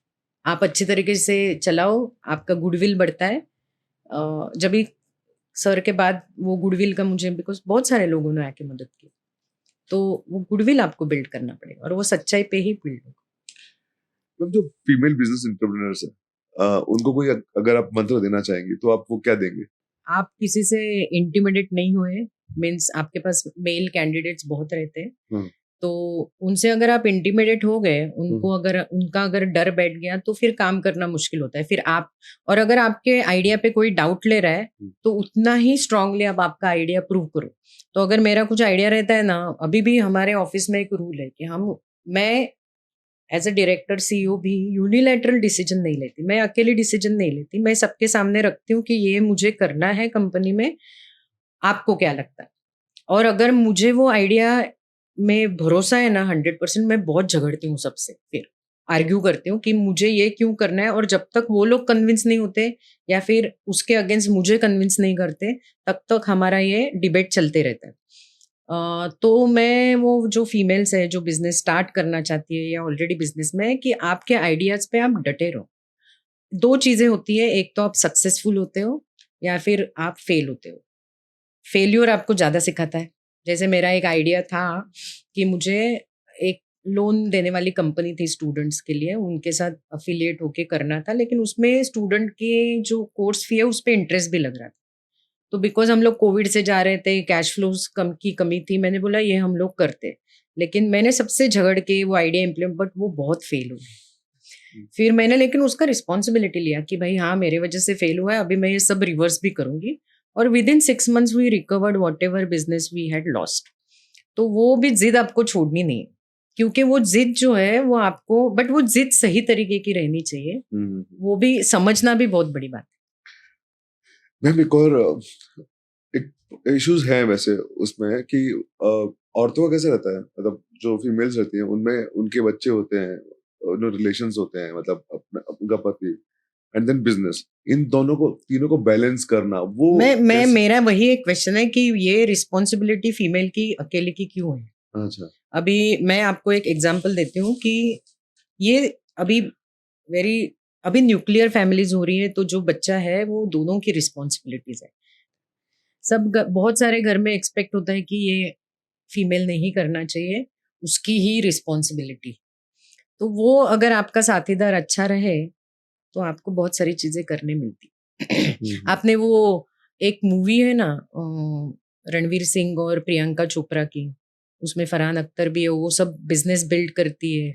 आप अच्छी तरीके से चलाओ, आपका गुडविल बढ़ता है। जब भी सर के बाद वो गुडविल का मुझे, बिकॉज बहुत सारे लोगों ने आके मदद की, तो वो गुडविल आपको बिल्ड करना पड़ेगा, और वो सच्चाई पे ही बिल्ड होगा। मैम जो फीमेल बिजनेस एंटरप्रेन्योर्स है, उनको कोई अगर आप मंत्र देना चाहेंगे तो आप वो क्या देंगे? आप किसी से इंटिमिडेट नहीं हुए, मीन्स आपके पास मेल कैंडिडेट्स बहुत रहते हैं। हम्म। तो उनसे अगर आप इंटिमिडेट हो गए, हम्म। उनको अगर उनका अगर डर बैठ गया, तो फिर काम करना मुश्किल होता है। फिर आप, और अगर आपके आइडिया पे कोई डाउट ले रहा है, तो उतना ही स्ट्रांगली आप आपका आइडिया प्रूव करो। तो अगर मेरा कुछ आइडिया रहता है ना, अभी भी हमारे ऑफिस में एक रूल है कि मैं एज अ डायरेक्टर सीईओ भी यूनिलैटरल डिसीजन नहीं लेती, मैं अकेली डिसीजन नहीं लेती, मैं सबके सामने रखती हूँ कि ये मुझे करना है कंपनी में, आपको क्या लगता है? और अगर मुझे वो आइडिया में भरोसा है ना 100%, मैं बहुत झगड़ती हूँ सबसे, फिर आर्ग्यू करती हूँ कि मुझे ये क्यों करना है, और जब तक वो लोग कन्विंस नहीं होते या फिर उसके अगेंस्ट मुझे कन्विंस नहीं करते, तब तक हमारा ये डिबेट चलते रहता है। तो मैं वो जो फीमेल्स है जो बिजनेस स्टार्ट करना चाहती है या ऑलरेडी बिजनेस में है, कि आपके आइडियाज पे आप डटे रहो। 2 चीजें होती है, एक तो आप सक्सेसफुल होते हो या फिर आप फेल होते हो। फेल्योर आपको ज़्यादा सिखाता है। जैसे मेरा एक आइडिया था कि मुझे एक लोन देने वाली कंपनी थी स्टूडेंट्स के लिए, उनके साथ अफ़िलिएट होके करना था, लेकिन उसमें स्टूडेंट के जो कोर्स फी है, उस पे इंटरेस्ट भी लग रहा था। तो बिकॉज़ हम लोग कोविड से जा रहे थे, कैश फ्लोज़ कम की कमी थी, मैंने बोला ये हम लोग करते। लेकिन मैंने सबसे झगड़ के वो आइडिया इम्प्लीमेंट, बट वो बहुत फेल हो गया। फिर मैंने लेकिन उसका रिस्पॉन्सिबिलिटी लिया कि भाई हाँ, मेरे वजह से फेल हुआ है, अभी मैं ये सब रिवर्स भी करूँगी। और within 6 months we recovered whatever business we had lost. तो वो भी जिद आपको छोड़नी नहीं है, क्योंकि वो जिद जो है वो आपको, बट वो जिद सही तरीके की रहनी चाहिए। वो भी समझना भी बहुत बड़ी बात है। मैम एक और एक इश्यूज है वैसे उसमें कि औरतों का कैसे रहता है, मतलब जो फीमेल्स रहती हैं उनमें उनके बच्चे होते हैं, रिलेशंस होते हैं, मतलब अपना उनका पति एंड देन बिजनेस, इन दोनों को तीनों को बैलेंस करना वो मैं कैसे? मेरा वही एक क्वेश्चन है कि ये रिस्पॉन्सिबिलिटी फीमेल की अकेले की क्यों है? अच्छा। अभी मैं आपको एक एग्जांपल देती हूँ कि ये अभी वेरी अभी न्यूक्लियर फैमिलीज हो रही है, तो जो बच्चा है वो दोनों की रिस्पॉन्सिबिलिटीज है। बहुत सारे घर में एक्सपेक्ट होता है कि ये फीमेल नहीं करना चाहिए, उसकी ही रिस्पॉन्सिबिलिटी। तो वो अगर आपका साथीदार अच्छा रहे तो आपको बहुत सारी चीजें करने मिलती। हम्म। आपने वो एक मूवी है ना, रणवीर सिंह और प्रियंका चोपड़ा की, उसमें फरहान अख्तर भी है, वो सब बिजनेस बिल्ड करती है।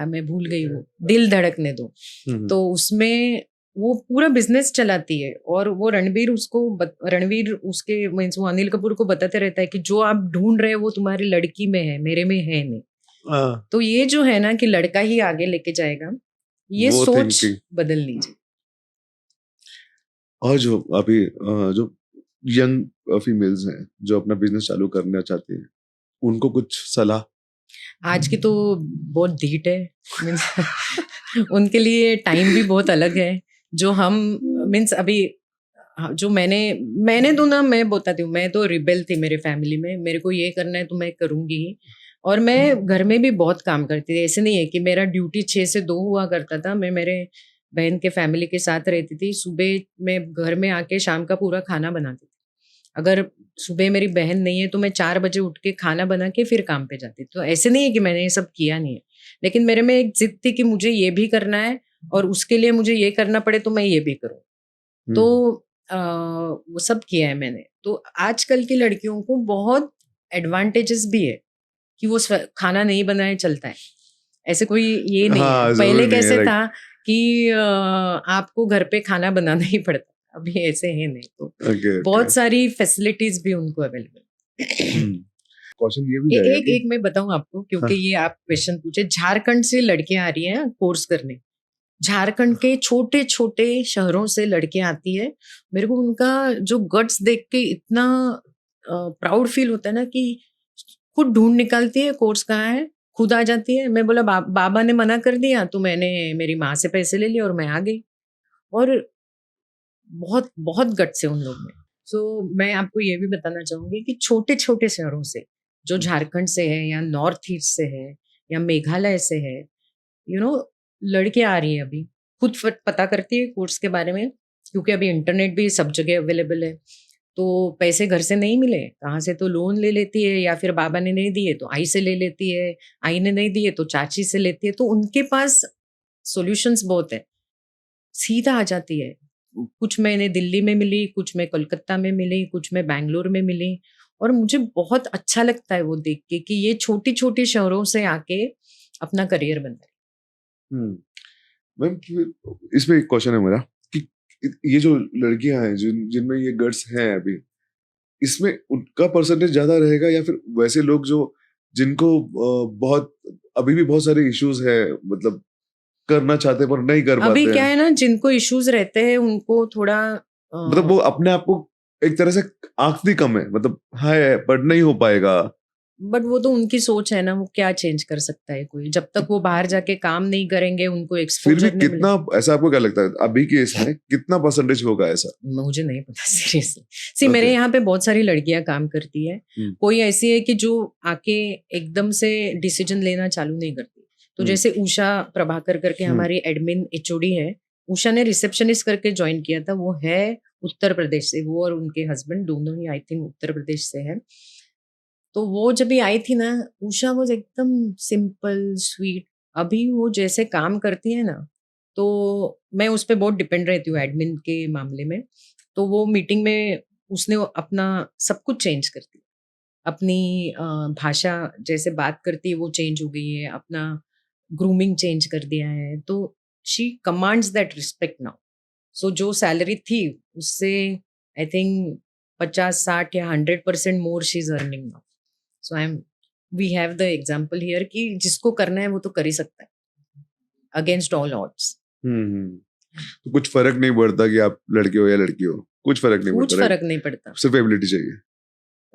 मैं भूल गई वो, दिल धड़कने दो। हम्म। तो उसमें वो पूरा बिजनेस चलाती है, और वो रणवीर उसके मीन्स वो अनिल कपूर को बताते रहता है कि जो आप ढूंढ रहे हो वो तुम्हारी लड़की में है, मेरे में है नहीं। हाँ, तो ये जो है ना कि लड़का ही आगे लेके जाएगा, ये वो सोच थिंकिंग। बदल लीजिए। और जो अभी जो यंग फीमेल्स हैं जो अपना बिजनेस चालू करना चाहती हैं, उनको कुछ सलाह? आज की तो बहुत ढीठ है, मीन्स उनके लिए टाइम भी बहुत अलग है। जो हम मीन्स अभी, हाँ, जो मैंने तो ना, मैं बताती हूँ, मैं तो रिबेल थी मेरे फैमिली में, मेरे को ये करना है तो मैं करूंगी ही। और मैं घर में भी बहुत काम करती थी, ऐसे नहीं है कि मेरा ड्यूटी 6 से 2 हुआ करता था। मैं मेरे बहन के फैमिली के साथ रहती थी, सुबह मैं घर में आके शाम का पूरा खाना बनाती थी। अगर सुबह मेरी बहन नहीं है तो मैं 4 बजे उठ के खाना बना के फिर काम पे जाती। तो ऐसे नहीं है कि मैंने ये सब किया नहीं है, लेकिन मेरे में एक जिद थी कि मुझे ये भी करना है, और उसके लिए मुझे ये करना पड़े तो मैं ये भी करूँ। तो हम्म। वो सब किया है मैंने। तो आजकल की लड़कियों को बहुत एडवांटेजेस भी है कि वो खाना नहीं बनाए चलता है। ऐसे कोई ये नहीं है। हाँ, पहले जरूरी नहीं है, कैसे राइट। था कि आपको घर पे खाना बनाना ही पड़ता, अभी ऐसे है नहीं। तो ओके, ओके। बहुत सारी फैसिलिटीज भी उनको अवेलेबल। हम्म। क्वेश्चन ये भी जाएगा एक कि एक मैं बताऊं आपको, क्योंकि हाँ। ये आप क्वेश्चन पूछे, झारखंड से लड़कियां आ रही हैं कोर्स करने। झारखंड के छोटे छोटे शहरों से लड़कियां आती है। मेरे को उनका जो गट्स देख के इतना प्राउड फील होता है ना, कि खुद ढूंढ निकालती है कोर्स कहाँ है, खुद आ जाती है। मैं बोला बाबा ने मना कर दिया तो मैंने मेरी माँ से पैसे ले लिए और मैं आ गई। और बहुत बहुत गट्स है उन लोग में। सो मैं आपको ये भी बताना चाहूंगी कि छोटे छोटे शहरों से, जो झारखंड से है या नॉर्थ ईस्ट से है या मेघालय से है, लड़के आ रही है अभी, खुद पता करती है कोर्स के बारे में, क्योंकि अभी इंटरनेट भी सब जगह अवेलेबल है। तो पैसे घर से नहीं मिले, कहाँ से तो लोन ले लेती है, या फिर बाबा ने नहीं दिए तो आई से ले लेती है, आई ने नहीं दिए तो चाची से लेती है। तो उनके पास सॉल्यूशंस बहुत है, सीधा आ जाती है। कुछ मैंने दिल्ली में मिली, कुछ मैं कोलकाता में मिली, कुछ मैं बैंगलोर में मिली। और मुझे बहुत अच्छा लगता है वो देख के कि ये छोटी छोटी शहरों से आके अपना करियर बना रही हम्म। मैम, इसमें एक क्वेश्चन है मेरा कि ये जो लड़कियां हैं जिनमें ये गट्स हैं अभी, इसमें उनका परसेंटेज ज्यादा रहेगा या फिर वैसे लोग जो जिनको बहुत अभी भी बहुत सारे इश्यूज है, मतलब करना चाहते हैं पर नहीं कर अभी पाते क्या हैं? है ना, जिनको इश्यूज रहते हैं उनको थोड़ा मतलब वो अपने आप को एक तरह से आंकती कम है, मतलब है पर नहीं हो पाएगा। बट वो तो उनकी सोच है ना, वो क्या चेंज कर सकता है कोई, जब तो तक वो बाहर जाके काम नहीं करेंगे, उनको फिर भी एक्सपोजर नहीं मिले। कितना ऐसा आपको क्या लगता है अभी के इसमें कितना परसेंटेज होगा ऐसा? मुझे नहीं पता सीरियसली। सी मेरे ओके। यहाँ पे बहुत सारी लड़कियां काम करती है। हम्म। कोई ऐसी है कि जो आके एकदम से डिसीजन लेना चालू नहीं करती। तो हम्म। जैसे उषा प्रभाकर करके हम्म। हमारी एडमिन एचओडी है। उषा ने रिसेप्शनिस्ट करके ज्वाइन किया था। वो है उत्तर प्रदेश से, वो और उनके हस्बैंड दोनों ही आई थिंक उत्तर प्रदेश से है। तो वो जब भी आई थी ना, उषा वो एकदम सिंपल स्वीट। अभी वो जैसे काम करती है ना, तो मैं उस पर बहुत डिपेंड रहती हूँ एडमिन के मामले में। तो वो मीटिंग में उसने अपना सब कुछ चेंज कर दिया। अपनी भाषा जैसे बात करती है वो चेंज हो गई है, अपना ग्रूमिंग चेंज कर दिया है। तो she commands that respect now. So जो सैलरी थी उससे आई थिंक 50, 60 या 100% more she is earning now. So I am we have the example here कि जिसको करना है वो तो कर ही सकता है, अगेंस्ट ऑल ऑड्स। हम्म। तो कुछ फर्क नहीं पड़ता कि आप लड़के हो या लड़की हो, कुछ फर्क नहीं कुछ पड़ता, राइट? फर्क नहीं पड़ता। सिर्फ एबिलिटी चाहिए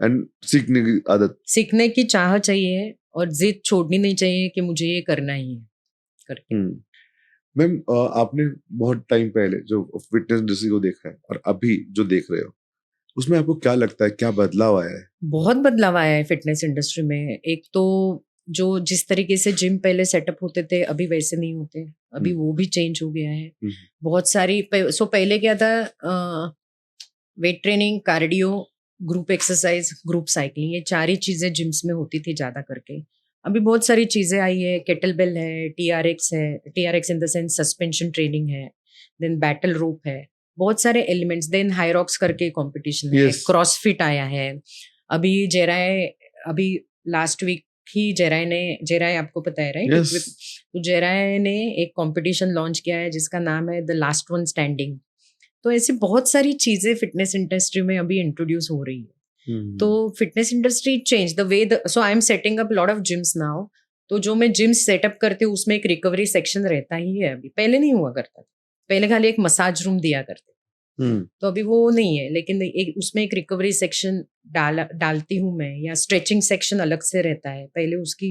एंड सीखने की आदत। सीखने की चाह चाहिए और जिद छोड़नी नहीं चाहिए कि मुझे ये करना ही है करके। हम्म। मैम, आपने बहुत टाइम पहले जो फिटनेस इंडस्ट्री को देखा है और अभी जो देख रहे हो, उसमें आपको क्या लगता है, क्या बदलाव आया है? बहुत बदलाव आया है फिटनेस इंडस्ट्री में। एक तो जो जिस तरीके से जिम पहले सेटअप होते थे अभी वैसे नहीं होते, अभी वो भी चेंज हो गया है। बहुत सारी पहले क्या था, weight training, cardio, group exercise, group cycling, ये 4 ही चीजें जिम्स में होती थी ज्यादा करके। अभी बहुत सारी चीजें आई है, केटलबेल है, टीआरएक्स है, TRX in the sense suspension training है, देन बैटल रोप है, बहुत सारे एलिमेंट्स, देन हाईरॉक्स करके कंपटीशन है, Yes. क्रॉसफिट आया है। अभी जेराय, अभी लास्ट वीक ही जेराय आपको पता है राइट? Yes. तो जेराय ने एक कंपटीशन लॉन्च किया है जिसका नाम है द लास्ट वन स्टैंडिंग। तो ऐसी बहुत सारी चीजें फिटनेस इंडस्ट्री में अभी इंट्रोड्यूस हो रही है। तो fitness industry change the way, so I am setting up lot of gyms now. तो जो मैं जिम सेटअप करती हूँ उसमें एक रिकवरी सेक्शन रहता ही है, अभी पहले नहीं हुआ करता था। पहले खाली एक मसाज रूम दिया करते, तो अभी वो नहीं है, लेकिन उसमें एक रिकवरी सेक्शन डालती हूँ मैं, या स्ट्रेचिंग सेक्शन अलग से रहता है। पहले उसकी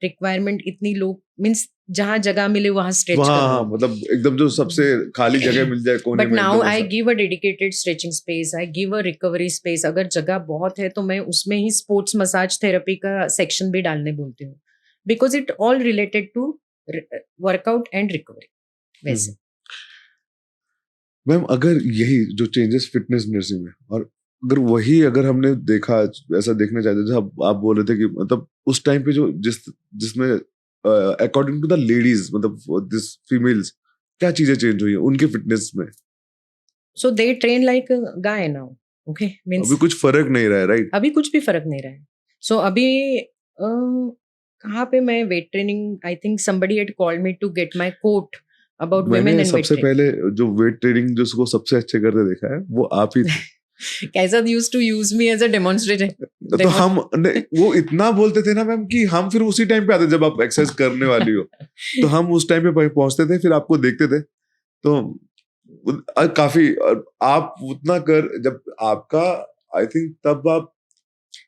रिक्वायरमेंट इतनी लोग, मीन्स जहाँ जगह मिले वहां स्ट्रेच हाँ, करो, मतलब एकदम जो सबसे खाली जगह मिल जाए कोने बट में, नाउ एकदम आई ऐसा। Give a dedicated stretching space, I give a recovery space. अगर जगह बहुत है तो मैं उसमें ही स्पोर्ट्स मसाज थेरेपी का सेक्शन भी डालने बोलती हूँ, because it all related to workout and recovery वैसे। मैम, अगर यही जो चेंजेस फिटनेस इंडस्ट्री में, और अगर हमने देखा, ऐसा देखना चाहते थे, आप बोल रहे थे कि मतलब उस टाइम पे जो जिसमें अकॉर्डिंग टू द लेडीज, मतलब दिस फीमेल्स, क्या चीजें चेंज हुई है उनके फिटनेस में? So they train like guy now, okay, means अभी कुछ फर्क नहीं रहा है, राइट? अभी कुछ भी फर्क नहीं रहा है। सो अभी कहाँ पे मैं weight training, I think somebody had called me to get my quote about women मैंने and weight सबसे training. पहले जो वेट ट्रेनिंग जिसको सबसे अच्छे करते देखा है वो आप ही थे। कैसा used to use me as a demonstrator. तो वो इतना बोलते थे ना मैम कि हम फिर उसी टाइम पे आते जब आप एक्सरसाइज करने वाली हो, तो हम उस टाइम पे पहुंचते थे, फिर आपको देखते थे। तो काफी आप उतना कर, जब आपका, आई थिंक तब आप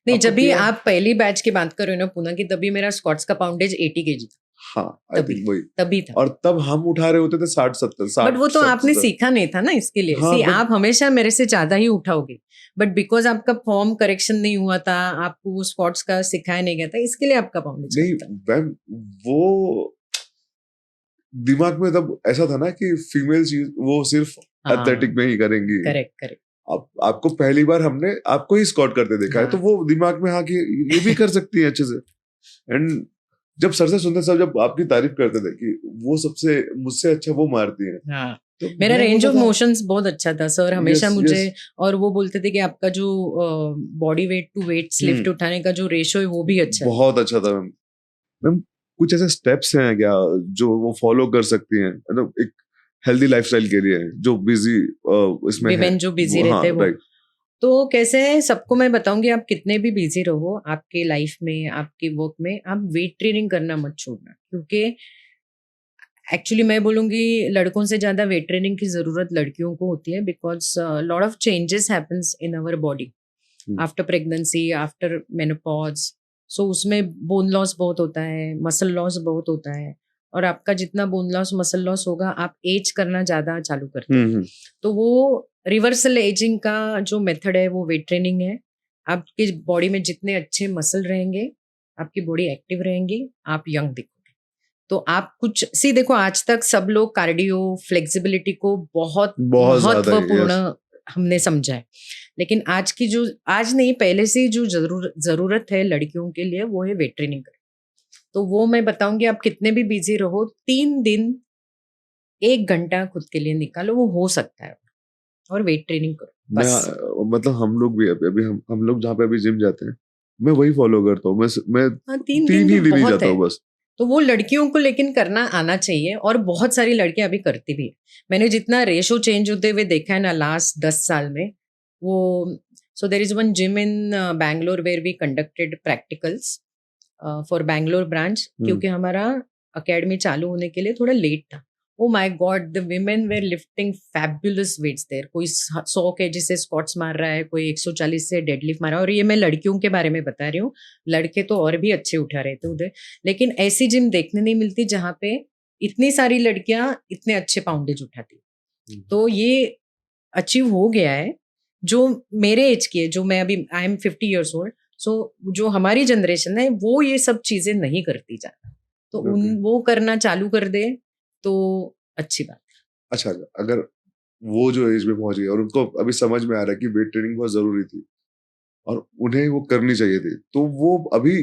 नहीं, आपका जब भी PR, आप पहली बैच की बात कर रहे हो ना पूना की, तभी मेरा स्क्वाट्स का पाउंडेज 80 kg था। हाँ, आई तभी थिंक वही। तभी था। और तब हम उठा रहे होते थे 60-70, बट वो 60 तो आपने 70। सीखा नहीं था ना, इसके लिए हाँ, सी बट आप हमेशा मेरे से ज्यादा ही उठाओगे, बट बिकॉज आपका फॉर्म करेक्शन नहीं हुआ था, आपको वो स्क्वाट्स का सिखाया नहीं गया था, इसके लिए आपका पाउंडेज नहीं कम था। मैम, वो दिमाग में तब ऐसा था ना कि फीमेल्स वो सिर्फ हाँ, एथलेटिक में ही करेंगी। Correct correct. आपको पहली बार हमने आपको ही स्कॉट करते देखा है, तो हाँ, वो दिमाग में, हाँ, कि ये भी कर सकती है अच्छे से। एंड जब सर से सुनते, सब जब आपकी तारीफ करते थे कि वो सबसे मुझसे अच्छा वो मारती है, हाँ, तो मेरा मैं रेंज बोलता ऑफ था, मोशंस बहुत अच्छा था सर, हमेशा यस मुझे। यस। और वो बोलते थे कि आपका जो body weight to weights lift उठाने का जो रेशो है वो भी अच्छा है। बहुत अच्छा था मैम। मैम, कुछ ऐसे स्टेप्स हैं क्या जो वो फॉलो कर सकती हैं, मतलब एक हेल्दी लाइफस्टाइल के लिए, जो बिजी इसमें है? विमेन जो बिजी हाँ, रहते हैं वो, राइट। तो कैसे है, सबको मैं बताऊंगी, आप कितने भी बिजी रहो आपके लाइफ में, आपके वर्क में, आप वेट ट्रेनिंग करना मत छोड़ना। क्योंकि एक्चुअली मैं बोलूंगी लड़कों से ज्यादा वेट ट्रेनिंग की जरूरत लड़कियों को होती है, because lot of changes happens in our body after pregnancy, after menopause. So उसमें बोन लॉस बहुत होता है, मसल लॉस बहुत होता है, और आपका जितना बोन लॉस मसल लॉस होगा, आप एज करना ज्यादा चालू करते हो। तो वो रिवर्सल एजिंग का जो मेथड है वो वेट ट्रेनिंग है। आपकी बॉडी में जितने अच्छे मसल रहेंगे, आपकी बॉडी एक्टिव रहेंगी, आप यंग दिखोगे। तो आप कुछ सी देखो, आज तक सब लोग कार्डियो, फ्लेक्सिबिलिटी को बहुत बहुत ज्यादा, महत्वपूर्ण यस। हमने समझा है, लेकिन आज की जो, आज नहीं पहले से जो जरूरत है लड़कियों के लिए, वो है वेट ट्रेनिंग करें। तो वो मैं बताऊंगी, आप कितने भी बिजी रहो, 3 दिन 1 घंटा खुद के लिए निकालो, वो हो सकता है, और वेट ट्रेनिंग करो मैं बस। मतलब हम लोग भी अभी हम लोग जहाँ पे अभी जिम जाते हैं, मैं वही फॉलो करता हूँ। मैं हाँ, 3 दिन 3 तो ही दिन ही बहुत जाता है। हूँ बस। तो वो लड़कियों को लेकिन करना आना चाहिए, और बहुत सारी लड़कियां अभी करती भी है। मैंने जितना रेशो चेंज होते हुए देखा है ना लास्ट 10 साल में, वो, so there is one gym in Bangalore where we conducted practicals for Bangalore branch, क्योंकि हमारा अकेडमी चालू होने के लिए थोड़ा लेट था। Oh my god, the women were lifting fabulous weights there. कोई 100 kg से स्क्वाट्स मार रहा है, कोई 140 से डेडलिफ्ट मार रहा है, और ये मैं लड़कियों के बारे में बता रही हूँ। लड़के तो और भी अच्छे उठा रहे थे उधर, लेकिन ऐसी जिम देखने नहीं मिलती जहाँ पे इतनी सारी लड़कियां इतने अच्छे पाउंडेज उठाती। तो ये अचीव हो गया है, जो मेरे एज की है, जो मैं अभी आई एम 50 ईयर्स ओल्ड, सो जो हमारी जनरेशन है वो ये सब चीजें नहीं करती ज्यादा, तो Okay. वो करना चालू कर दे तो अच्छी बात। अच्छा, अगर वो जो एज में पहुंच गए और उनको अभी समझ में आ रहा है कि वेट ट्रेनिंग बहुत जरूरी थी और उन्हें वो करनी चाहिए थी, तो वो अभी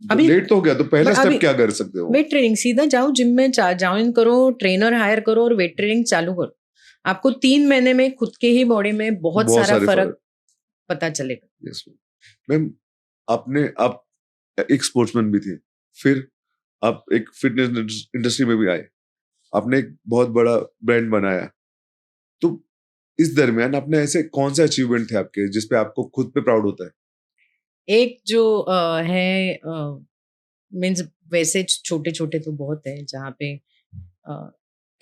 अभी लेट तो हो गया, तो पहला अभी स्टेप क्या कर सकते हो? वेट ट्रेनिंग सीधा जाओ जिम में, ज्वाइन करो, ट्रेनर हायर करो और वेट ट्रेनिंग चालू करो। आपको 3 महीने में खुद के ही बॉडी में बहुत बहुत सारा सारे फर्क पता चलेगा। यस मैम, आप एक स्पोर्ट्समैन भी थे, फिर आप एक फिटनेस इंडस्ट्री में भी आए, आपने एक बहुत बड़ा ब्रांड बनाया, तो इस दरमियान आपने ऐसे कौन से अचीवमेंट थे आपके जिसपे आपको खुद पे प्राउड होता है? एक जो है मीन्स वैसे छोटे छोटे तो बहुत है, जहाँ पे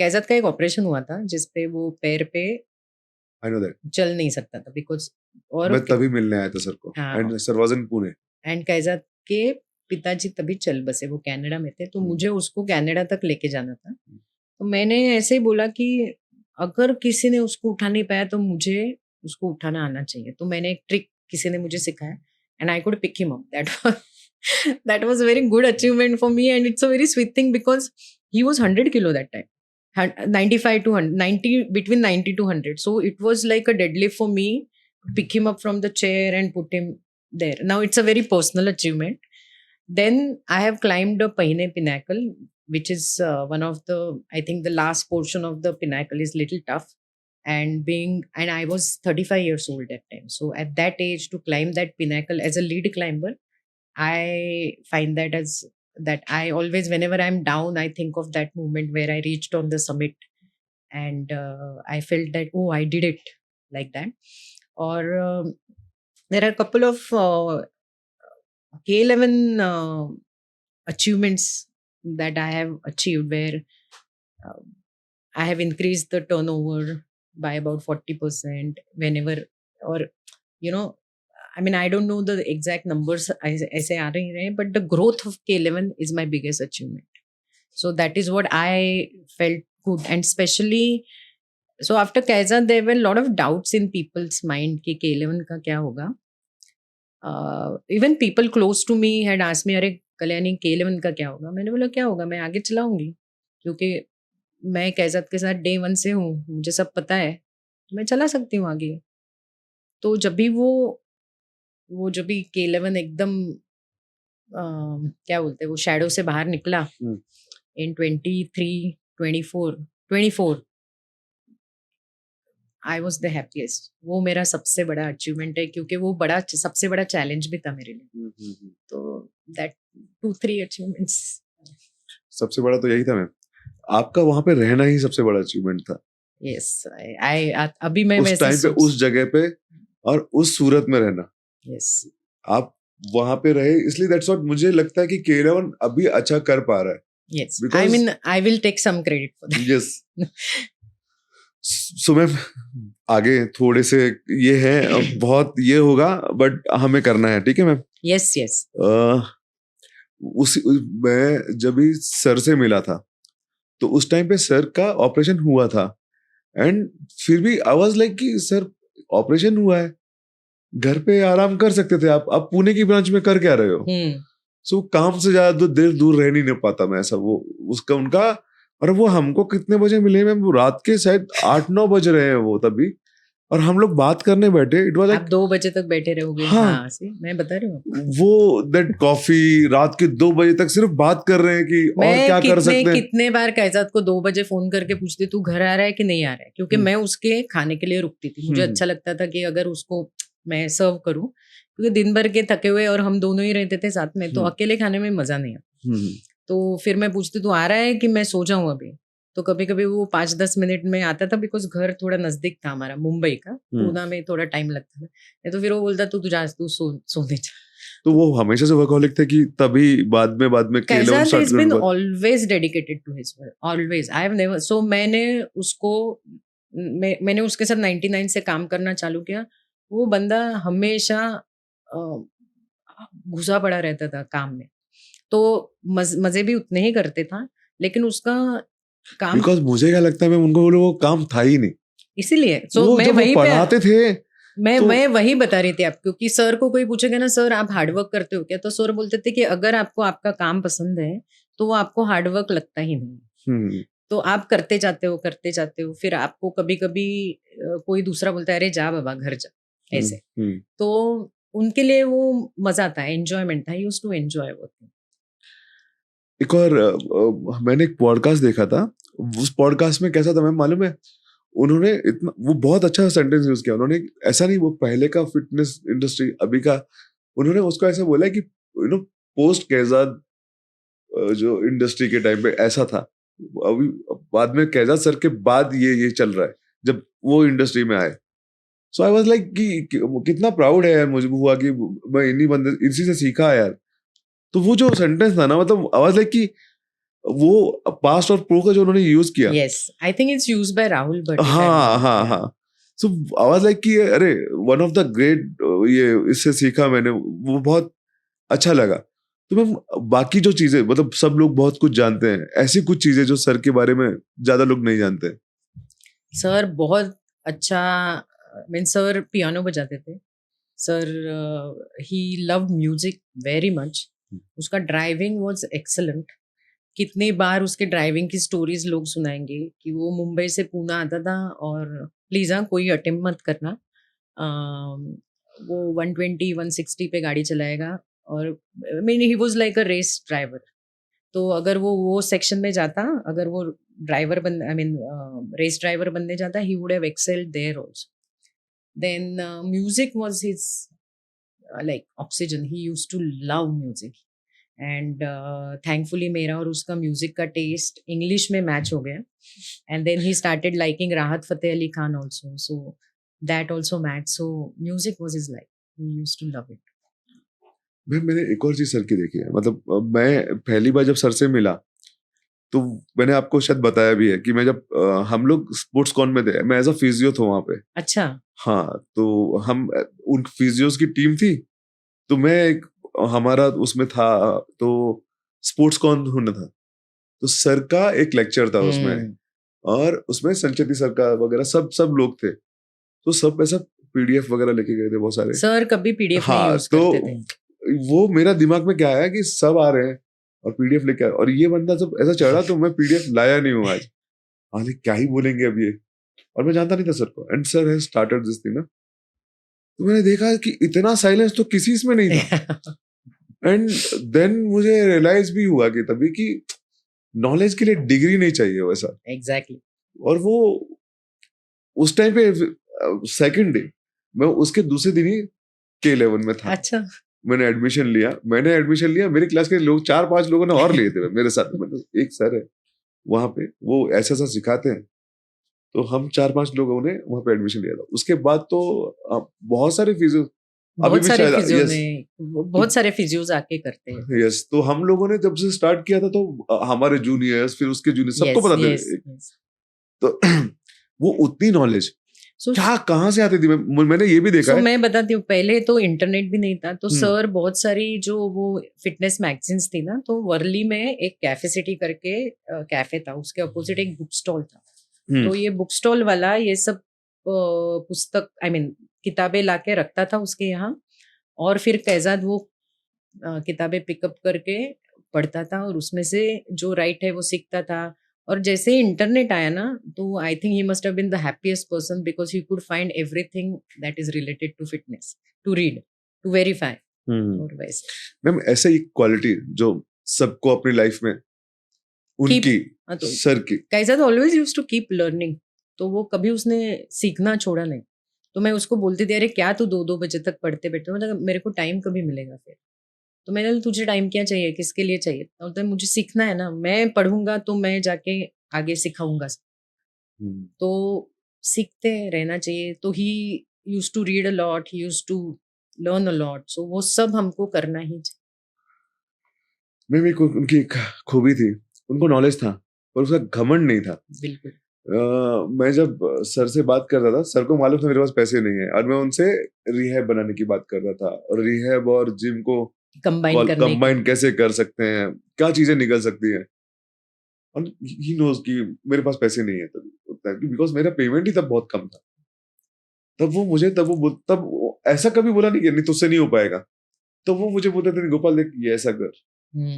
कैजत का एक ऑपरेशन हुआ था जिसपे वो पैर पे आई नो दैट, चल नहीं सकता था बिकॉज, और मैं तभी मिलने आया था सर को, हाँ, and sir was in Pune. And Kaizad के पिताजी तभी चल बसे, वो कनाडा में थे, तो मुझे उसको कनाडा तक लेके जाना था। तो मैंने ऐसे ही बोला कि अगर किसी ने उसको उठा नहीं पाया तो मुझे उसको उठाना आना चाहिए, तो मैंने एक ट्रिक किसी ने मुझे सिखाया and I could pick him up. That was very good achievement for me and it's a very sweet thing because he was 100 kilo that time, 95 to 100, 90, between 90 to 100, so it was like a deadlift for me to pick him up from the chair and put him there. Now it's a very personal achievement. Then I have climbed a Pahine Pinnacle, which is one of the, I think the last portion of the pinnacle is little tough, and I was 35 years old that time, so at that age to climb that pinnacle as a lead climber, I find that as that I always, whenever I'm down, I think of that moment where I reached on the summit and I felt that, oh, I did it, like that. Or there are a couple of K11 achievements that I have achieved where uh, I have increased the turnover by about 40% whenever, or you know, I mean, I don't know the exact numbers ऐसे आ रही हैं, but the growth of K11 is my biggest achievement. So that is what I felt good, and especially so after Kaiza there were a lot of doubts in people's mind कि K11 का क्या होगा. Even people close to me had asked me, अरे Kalyani K11 का क्या होगा? मैंने बोला क्या होगा, मैं आगे चलाऊंगी, क्योंकि मैं कैजत के साथ day 1 से हूँ, मुझे सब पता है, मैं चला सकती हूँ आगे. तो जब भी वो जब भी K11 एकदम क्या बोलते हैं, वो शैडो से बाहर निकला इन 23, 24 आई वॉज द हैप्पीएस्ट. वो मेरा सबसे बड़ा अचीवमेंट है, क्योंकि वो बड़ा सबसे बड़ा चैलेंज भी था मेरे लिए. तो दैट 2-3 अचीवमेंट्स. सबसे बड़ा तो यही था मैम, आपका वहां पे रहना ही सबसे बड़ा अचीवमेंट था. यस, आई अभी मैं उस टाइम पे उस जगह पे और उस सूरत में रहना. यस, आप वहां पे रहे, इसलिए दैट्स व्हाट मुझे लगता है कि K11 अभी अच्छा कर पा रहा है. Yes, I mean I will take some credit for that. Yes. So ma'am आगे थोड़े से ये है, बहुत ये होगा बट हमें करना है, ठीक है मैम? Yes yes. मैं जब भी सर से मिला था तो उस टाइम पे सर का ऑपरेशन हुआ था, एंड फिर भी आई वाज लाइक कि सर ऑपरेशन हुआ है, घर पे आराम कर सकते थे आप पुणे की ब्रांच में कर क्या रहे हो? सो काम से ज्यादा देर दूर रह नहीं पाता मैं, ऐसा वो उसका उनका. और वो हमको कितने बजे मिले मैम? वो रात के शायद 8-9 बज रहे हैं वो तभी, और हम लोग बात करने बैठे. इट वाज आप 2 बजे तक बैठे रहोगे? हाँ, मैं बता रही हूँ. वो दैट कॉफी रात के 2 बजे तक सिर्फ बात कर रहे हैं कि और क्या कर सकते हैं. कितने बार कैजात को 2 बजे फोन करके पूछती तू घर आ रहा है कि नहीं आ रहा है, क्योंकि मैं उसके खाने के लिए रुकती थी. मुझे अच्छा लगता था कि अगर उसको मैं सर्व करूं, क्योंकि दिन भर के थके हुए और हम दोनों ही रहते थे साथ में, तो अकेले खाने में मजा नहीं आता. तो फिर मैं पूछती तू आ रहा है कि मैं सो जाऊं अभी. तो कभी कभी वो 5-10 मिनट में आता था, बिकॉज घर थोड़ा नजदीक था हमारा, मुंबई का. पूना में थोड़ा टाइम लगता था. तो फिर वो बोलता तू सोने जा. तो वो हमेशा से वर्कहोलिक थे कि तभी बाद में Kaizad has been always dedicated to his work, always. I have never, so मैंने उसके साथ 99 से काम करना चालू किया. वो बंदा हमेशा घुसा पड़ा रहता था काम में, तो मजे भी उतने ही करते था, लेकिन उसका काम, बिकॉज मुझे क्या लगता है मैं उनको बोलो वो काम था ही नहीं, इसीलिए. so मैं वहीं पे पढ़ाते थे तो मैं वही बता रही थी आपको कि सर को कोई पूछेगा ना, सर आप हार्डवर्क करते हो क्या, तो सर बोलते थे कि अगर आपको आपका काम पसंद है तो वो आपको हार्डवर्क लगता ही नहीं। हम्म तो आप करते जाते हो, फिर आपको कभी कभी कोई दूसरा बोलता है अरे जा बाबा घर जा, ऐसे। हम्म। तो उनके लिए वो मजा था, एंजॉयमेंट था, यूज टू एंजॉय वो thing। एक और मैंने एक पॉडकास्ट देखा था। उस पॉडकास्ट में कैसा था मैम मालूम है, उन्होंने इतना वो बहुत अच्छा सेंटेंस यूज किया उन्होंने। ऐसा नहीं वो पहले का फिटनेस इंडस्ट्री अभी का, उन्होंने उसको ऐसा बोला कि पोस्ट कैजाद जो इंडस्ट्री के टाइम पे ऐसा था, अभी बाद में कैजाद सर के बाद ये चल रहा है जब वो इंडस्ट्री में आए। सो आई वाज लाइक कि कितना प्राउड है यार मुझे हुआ कि मैं इन्हीं बंदे इसी से सीखा है यार। तो वो जो सेंटेंस था ना, मतलब आई वाज लाइक कि वो पास्ट और प्रो का जो उन्होंने यूज किया। Yes, I think it's used by Rahul Bhatt if I am हाँ हाँ नॉट। हाँ। सो आई वाज लाइक कि अरे वन ऑफ द ग्रेट, ये इससे सीखा मैंने, वो बहुत अच्छा लगा। तो मैं बाकी जो चीजें मतलब सब लोग बहुत कुछ जानते हैं, ऐसी कुछ चीजें जो सर के बारे में ज्यादा लोग नहीं जानते। सर बहुत अच्छा, मीन सर पियानो बजाते थे। सर ही लव म्यूजिक वेरी मच। उसका ड्राइविंग वाज एक्सेलेंट। कितनी बार उसके ड्राइविंग की स्टोरीज लोग सुनाएंगे कि वो मुंबई से पूना आता था, और प्लीज हाँ कोई अटेम्प्ट मत करना, वो 120 160 पे गाड़ी चलाएगा। और mean he was like a race driver. तो अगर वो सेक्शन में जाता, अगर वो ड्राइवर बन आई मीन रेस ड्राइवर बनने जाता, he would have excelled there also. Then music was his like oxygen, he used to love music. And thankfully मेरा और उसका म्यूजिक का टेस्ट इंग्लिश में मैच हो गया। And then he started liking Rahat Fateh Ali Khan also, so that also match. So music was his life, he used to love it. मैंने एक और चीज सर की देखी है, मतलब मैं पहली बार जब सर से मिला तो मैंने आपको शायद बताया भी है कि मैं जब हम लोग स्पोर्ट्स कॉन में थे, मैं एज अ फिजियो था वहां पे। अच्छा। हाँ, तो हम उन फिजियोस की टीम थी, तो मैं एक हमारा उसमें था, तो स्पोर्ट्स कॉन होना था, तो सर का एक लेक्चर था उसमें, हम्म। और उसमें संचेती सर का वगैरह सब सब लोग थे, तो सब ऐसा पीडीएफ वगैरह लेके गए थे बहुत सारे। सर कभी पीडीएफ नहीं हाँ, यूज तो करते थे। वो मेरा दिमाग में क्या आया कि सब आ रहे हैं और पीडीएफ लेके आए, और ये बंदा जब ऐसा चढ़ा तो मैं पीडीएफ लाया नहीं हूँ आज। अरे क्या ही बोलेंगे अब ये, और मैं जानता नहीं था सर को, and sir has started this thing ना। तो मैंने देखा कि इतना साइलेंस तो किसी इसमें नहीं था। एंड देन मुझे रियलाइज भी हुआ कि तभी कि नॉलेज के लिए डिग्री नहीं चाहिए वैसा। एग्जैक्टली। और वो उस टाइम पे सेकंड डे, मैं उसके दूसरे दिन ही के11 में था। अच्छा। मैंने एडमिशन लिया, मेरी क्लास के लोग 4-5 लोगों ने और लिए थे मेरे साथ। मतलब एक सर है वहां पे, वो ऐसा ऐसा सिखाते हैं, तो हम 4-5 लोगों ने वहां पे एडमिशन लिया था। उसके बाद तो बहुत सारे फिजियो अभी बहुत भी सारे शायद, फिजियो यस। ने, तो बहुत सारे फिजियोज आके करते हैं। यस, तो हम लोगों ने जब से स्टार्ट किया था तो हमारे जूनियर्स फिर उसके जूनियर सबको यस बताते यस थे। यस। तो वो उतनी नॉलेज सो क्या कहाँ से आती थी, मैंने ये भी देखा सो है। मैं बताती हूँ, पहले तो इंटरनेट भी नहीं था, तो हम्म सर बहुत सारी जो वो फिटनेस मैगजीन्स थी ना, तो वर्ली में एक कैफे सिटी करके कैफे था, उसके अपोजिट एक बुक स्टॉल था। हम्म तो ये बुक स्टॉल वाला ये सब पुस्तक आई मीन किताबें लाके रखता था उसके यहाँ। और फिर कैजाद वो किताबें पिकअप करके पढ़ता था, और उसमें से जो राइट है वो सीखता था। और जैसे ही इंटरनेट आया ना, तो I think he must have been the happiest person, because he could find everything that is related to fitness, to read, to verify. Hmm. और वैसे मैम ऐसे ही क्वालिटी जो सबको अपनी लाइफ में कीप, उनकी तो सर की। Kaizad always use to keep learning. तो वो कभी उसने सीखना छोड़ा नहीं। तो मैं उसको बोलती थी अरे क्या तू 2-2 बजे तक पढ़ते बैठते, मतलब मेरे को टाइम कभी मिलेगा फिर। तो मैंने बोला तुझे टाइम क्या चाहिए, किसके लिए चाहिए, तो बोलता है मुझे सीखना है ना, मैं पढ़ूंगा तो मैं जाके आगे सिखाऊंगा। हम्म। तो सीखते रहना चाहिए। तो he use to read a lot, he use to learn a lot, so वो सब हमको करना ही चाहिए। मैम एक उनकी एक खूबी थी, उनको नॉलेज था पर उसका घमंड नहीं था। बिल्कुल। मैं जब सर से बात करता था, सर को मालूम था मेरे पास पैसे नहीं है, और मैं उनसे रिहैब बनाने की बात करता था, और रिहैब और जिम को कंबाइन करने की। कंबाइन कैसे कर सकते हैं, क्या चीजें निकल सकती हैं। और ही नोज कि मेरे पास पैसे नहीं है तभी, बिकॉज मेरा पेमेंट ही तब बहुत कम था। तब ऐसा कभी बोला नहीं कि नहीं तुझसे नहीं हो पाएगा। तो वो मुझे बोलते थे गोपाल देख ये ऐसा कर,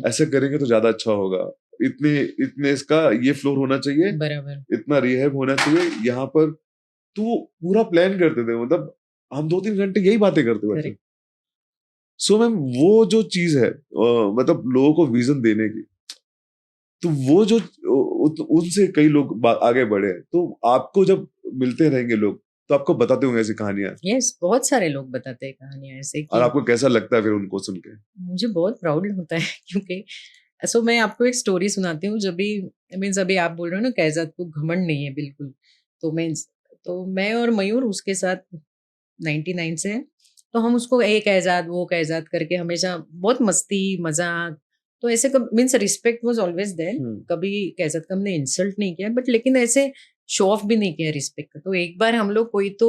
ऐसा करेंगे तो ज्यादा अच्छा होगा, इतने इतने इसका ये फ्लोर होना चाहिए, बराबर। इतना रिहैब होना चाहिए यहाँ पर। तो पूरा प्लान करते थे, मतलब हम 2-3 घंटे यही बातें करते बैठे। सो मैम वो जो चीज है मतलब लोगों को विजन देने की, तो वो जो उनसे कई लोग आगे बढ़े हैं। तो आपको जब मिलते रहेंगे लोग तो आपको बताते होंगे ऐसी कहानियां, यस, बहुत सारे लोग बताते हैं कहानियां ऐसे और कि आपको कैसा लगता है फिर उनको सुन के? मुझे बहुत प्राउड होता है क्योंकि सो मैं आपको एक स्टोरी सुनाती हूँ। जब भी मीन्स अभी आप बोल रहे हो ना कैजाद को घमंड नहीं है बिल्कुल, तो मैं और मयूर उसके साथ 99 से हैं। तो हम उसको एक एजाद वो कैजाद करके हमेशा बहुत मस्ती मजाक, तो ऐसे कब means respect was always there. कभी कैजाद का हमने इंसल्ट नहीं किया, बट लेकिन ऐसे शो ऑफ भी नहीं किया रिस्पेक्ट का। तो एक बार हम लोग कोई तो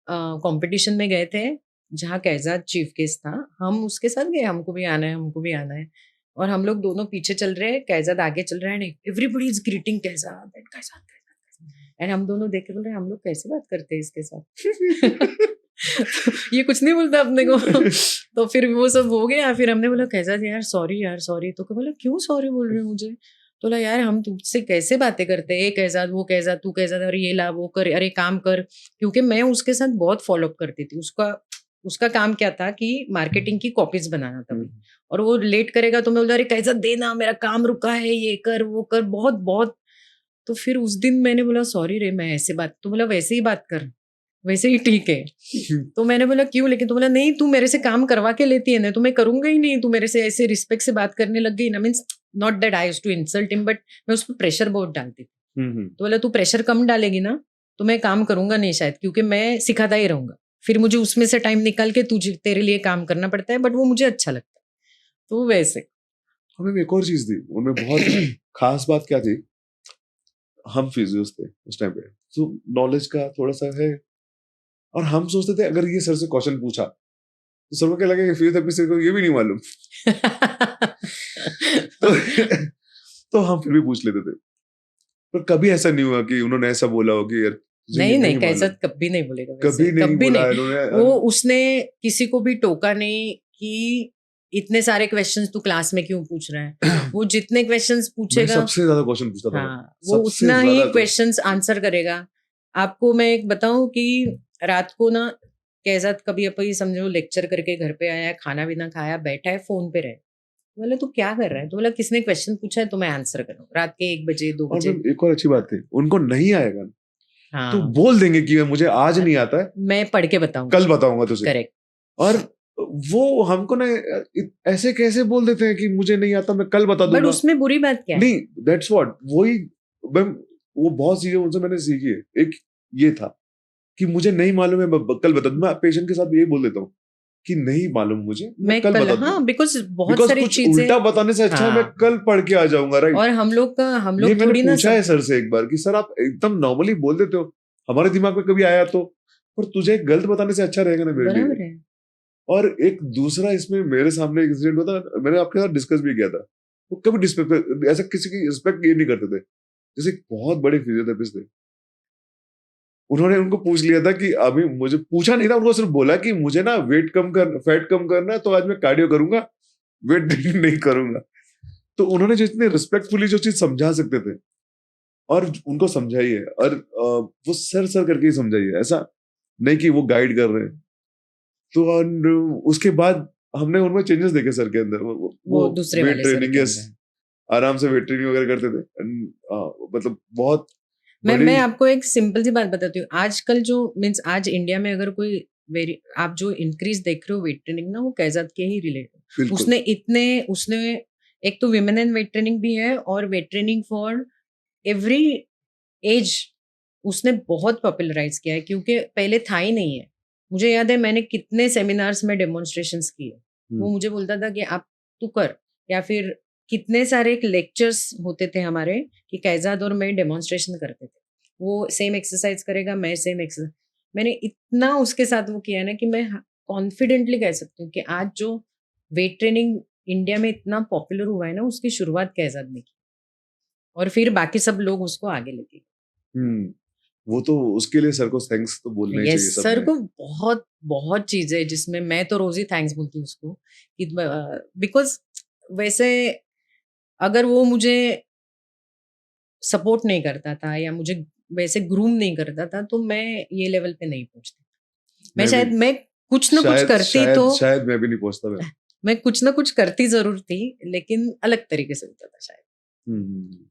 कंपटीशन में गए थे जहाँ कैजाद चीफ गेस्ट था, हम उसके साथ गए, हमको भी आना है हमको भी आना है। और हम लोग दोनों पीछे चल रहे हैं, कैजाद आगे चल रहा है, everybody is greeting Kaizad and Kaizad and हम दोनों देख के बोल रहे हैं हम लोग कैसे बात करते हैं इसके साथ। ये कुछ नहीं बोलता अपने को। तो फिर वो सब हो गया, फिर हमने बोला कैजाद यार सॉरी। तो बोला क्यों सॉरी बोल रहे हो मुझे? तो बोला यार हम तुझसे कैसे बातें करते हैं, कैजाद वो कैजाद तू कैजाद, अरे ये ला वो कर, अरे काम कर। क्योंकि मैं उसके साथ बहुत फॉलोअप करती थी। उसका उसका काम क्या था कि मार्केटिंग की कॉपीज बनाना था। और वो लेट करेगा तो मैं बोला अरे कैजाद देना मेरा काम रुका है, ये कर वो कर, बहुत बहुत। तो फिर उस दिन मैंने बोला सॉरी रे मैं ऐसे बात, तो बोला वैसे ही बात कर, वैसे ही ठीक है। तो मैंने बोला क्यों, लेकिन तो बोला नहीं तू मेरे से काम करवा के लेती है ना, तो मैं करूंगा ही नहीं, तू मेरे से ऐसे रिस्पेक्ट से बात करने लग गई ना। Means not that I used to insult him, but मैं उस पर प्रेशर बहुत डालती थी। तो बोला तू प्रेशर कम डालेगी ना तो मैं काम करूंगा नहीं शायद, क्योंकि मैं सिखाता ही रहूंगा, फिर मुझे उसमें से टाइम निकाल के तुझे तेरे लिए काम करना पड़ता है, बट वो मुझे अच्छा लगता है। तो वैसे हमें एक और चीज थी उनमें बहुत खास बात क्या थी, हम फिजियोस थे उस टाइम पे, तो नॉलेज का थोड़ा सा है, और हम सोचते थे अगर ये सर से क्वेश्चन पूछा तो सर को क्या लगेगा फिजियोथेरेपी से को ये भी नहीं मालूम। तो तो हम फिर भी पूछ लेते थे, पर कभी ऐसा नहीं हुआ कि उन्होंने ऐसा बोला हो कि यार तुझे ये नहीं नहीं कैसा मालूम। कभी नहीं बोलेगा वैसे, कभी नहीं कभी बोला नहीं। इन्होंने। वो उसने किसी को भी टोका नहीं कि इतने सारे क्वेश्चंस तू क्लास में क्यों पूछ रहा है। वो जितने क्वेश्चंस मैं पूछेगा, सबसे ज्यादा क्वेश्चन पूछता था, मैं हाँ वो सबसे उतना ही ज्यादा क्वेश्चंस आंसर करेगा। आपको मैं एक बताऊं कि रात को ना कैजाद कभी अपन समझो लेक्चर करके घर पे आया, खाना भी खाया, बैठा है फोन पे रहे, बोले तू क्या कर रहा है, तो बोला किसने क्वेश्चन पूछा है तो मैं आंसर करूँ, रात के 1 बजे 2 बजे। और एक और अच्छी बात थी, उनको नहीं आएगा तो हाँ बोल देंगे कि मुझे आज नहीं आता है, मैं पढ़ के बताऊंगा, कल बताऊंगा तुझे। करेक्ट। और वो हमको ना ऐसे कैसे बोल देते हैं कि मुझे नहीं आता मैं कल बता बट दूंगा। उसमें बुरी बात क्या है? नहीं दैट्स व्हाट, वही वो बहुत चीजें उनसे मैंने सीखी है। एक ये था कि मुझे नहीं मालूम है मैं कल बता दूं। मैं पेशेंट के साथ भी यही बोल देता हूँ कि नहीं मालूम मुझे, मैं कल बता दूंगा। हाँ बिकॉज बहुत बिकॉज सारी कुछ चीजें। उल्टा बताने से अच्छा है मैं हाँ कल पढ़ के आ जाऊंगा, राइट। और हम ये लोग मैंने थोड़ी ना पूछा है सब सर से एक बार कि सर आप एकदम नॉर्मली बोल देते हो, हमारे दिमाग में कभी आया तो, पर तुझे गलत बताने से अच्छा रहेगा ना मेरे लिए। बराबर है। और एक दूसरा इसमें मेरे सामने एक इंसिडेंट हुआ था, मैंने आपके साथ डिस्कस भी किया था। वो कभी डिस्पेक्ट ऐसा किसी की रिस्पेक्ट ये नहीं करते थे। जैसे एक बहुत बड़े फिजियोथेरेपिस्ट थे, उन्होंने उनको पूछ लिया था कि अभी मुझे पूछा नहीं था, उनको सिर्फ बोला कि मुझे ना वेट कम कर फैट कम करना है तो आज मैं कार्डियो करूंगा, वेट नहीं करूंगा। तो उन्होंने जो इतने रिस्पेक्टफुली जो चीज समझा सकते थे और उनको समझाई है, और वो सर सर करके ही समझाई है, ऐसा नहीं कि वो गाइड कर रहे हैं। तो उसके बाद हमने उनमें चेंजेस देखे सर के अंदर। वो वो दूसरे वेट वाले सर ट्रेनिंग, के यस, अंदर। आराम से वेट ट्रेनिंग वगैरह करते थे। मतलब बहुत मैं बड़ी। मैं आपको एक सिंपल सी बात बताती हूँ। आजकल जो मीन्स आज इंडिया में अगर कोई वेरी आप जो इंक्रीज देख रहे हो वेट ट्रेनिंग ना, वो कैजाद के ही रिलेटेड। बिल्कुल। उसने एक तो विमेन एंड वेट ट्रेनिंग भी है और weight training for every age उसने बहुत पॉपुलराइज किया है, क्योंकि पहले था ही नहीं है। मुझे याद है मैंने कितने सेमिनार्स में डेमोन्स्ट्रेशंस किए। वो मुझे बोलता था कि आप तू कर, या फिर कितने सारे लेक्चर्स होते थे हमारे कि कैजाद और मैं डेमोन्स्ट्रेशन करते थे। वो सेम एक्सरसाइज करेगा, मैं सेम एक्सरसाइज। मैंने इतना उसके साथ वो किया है ना कि मैं कॉन्फिडेंटली कह सकती हूँ कि आज जो वेट ट्रेनिंग इंडिया में इतना पॉपुलर हुआ है ना, उसकी शुरुआत कैजाद ने की और फिर बाकी सब लोग उसको आगे लेके गए। हम्म वो तो उसके लिए सर को थैंक्स तो बोलना ही यस चाहिए सर सबने। को बहुत बहुत चीजें जिसमें मैं तो रोज ही थैंक्स बोलती हूँ उसको कि बिकॉज वैसे अगर वो मुझे सपोर्ट नहीं करता था या मुझे वैसे ग्रूम नहीं करता था तो मैं ये लेवल पे नहीं पहुंचती। मैं भी मैं कुछ ना कुछ शायद करती तो शायद शायद मैं भी नहीं पहुंचता मैं। मैं कुछ ना कुछ करती जरूर थी लेकिन अलग तरीके से होता था शायद। हम्म।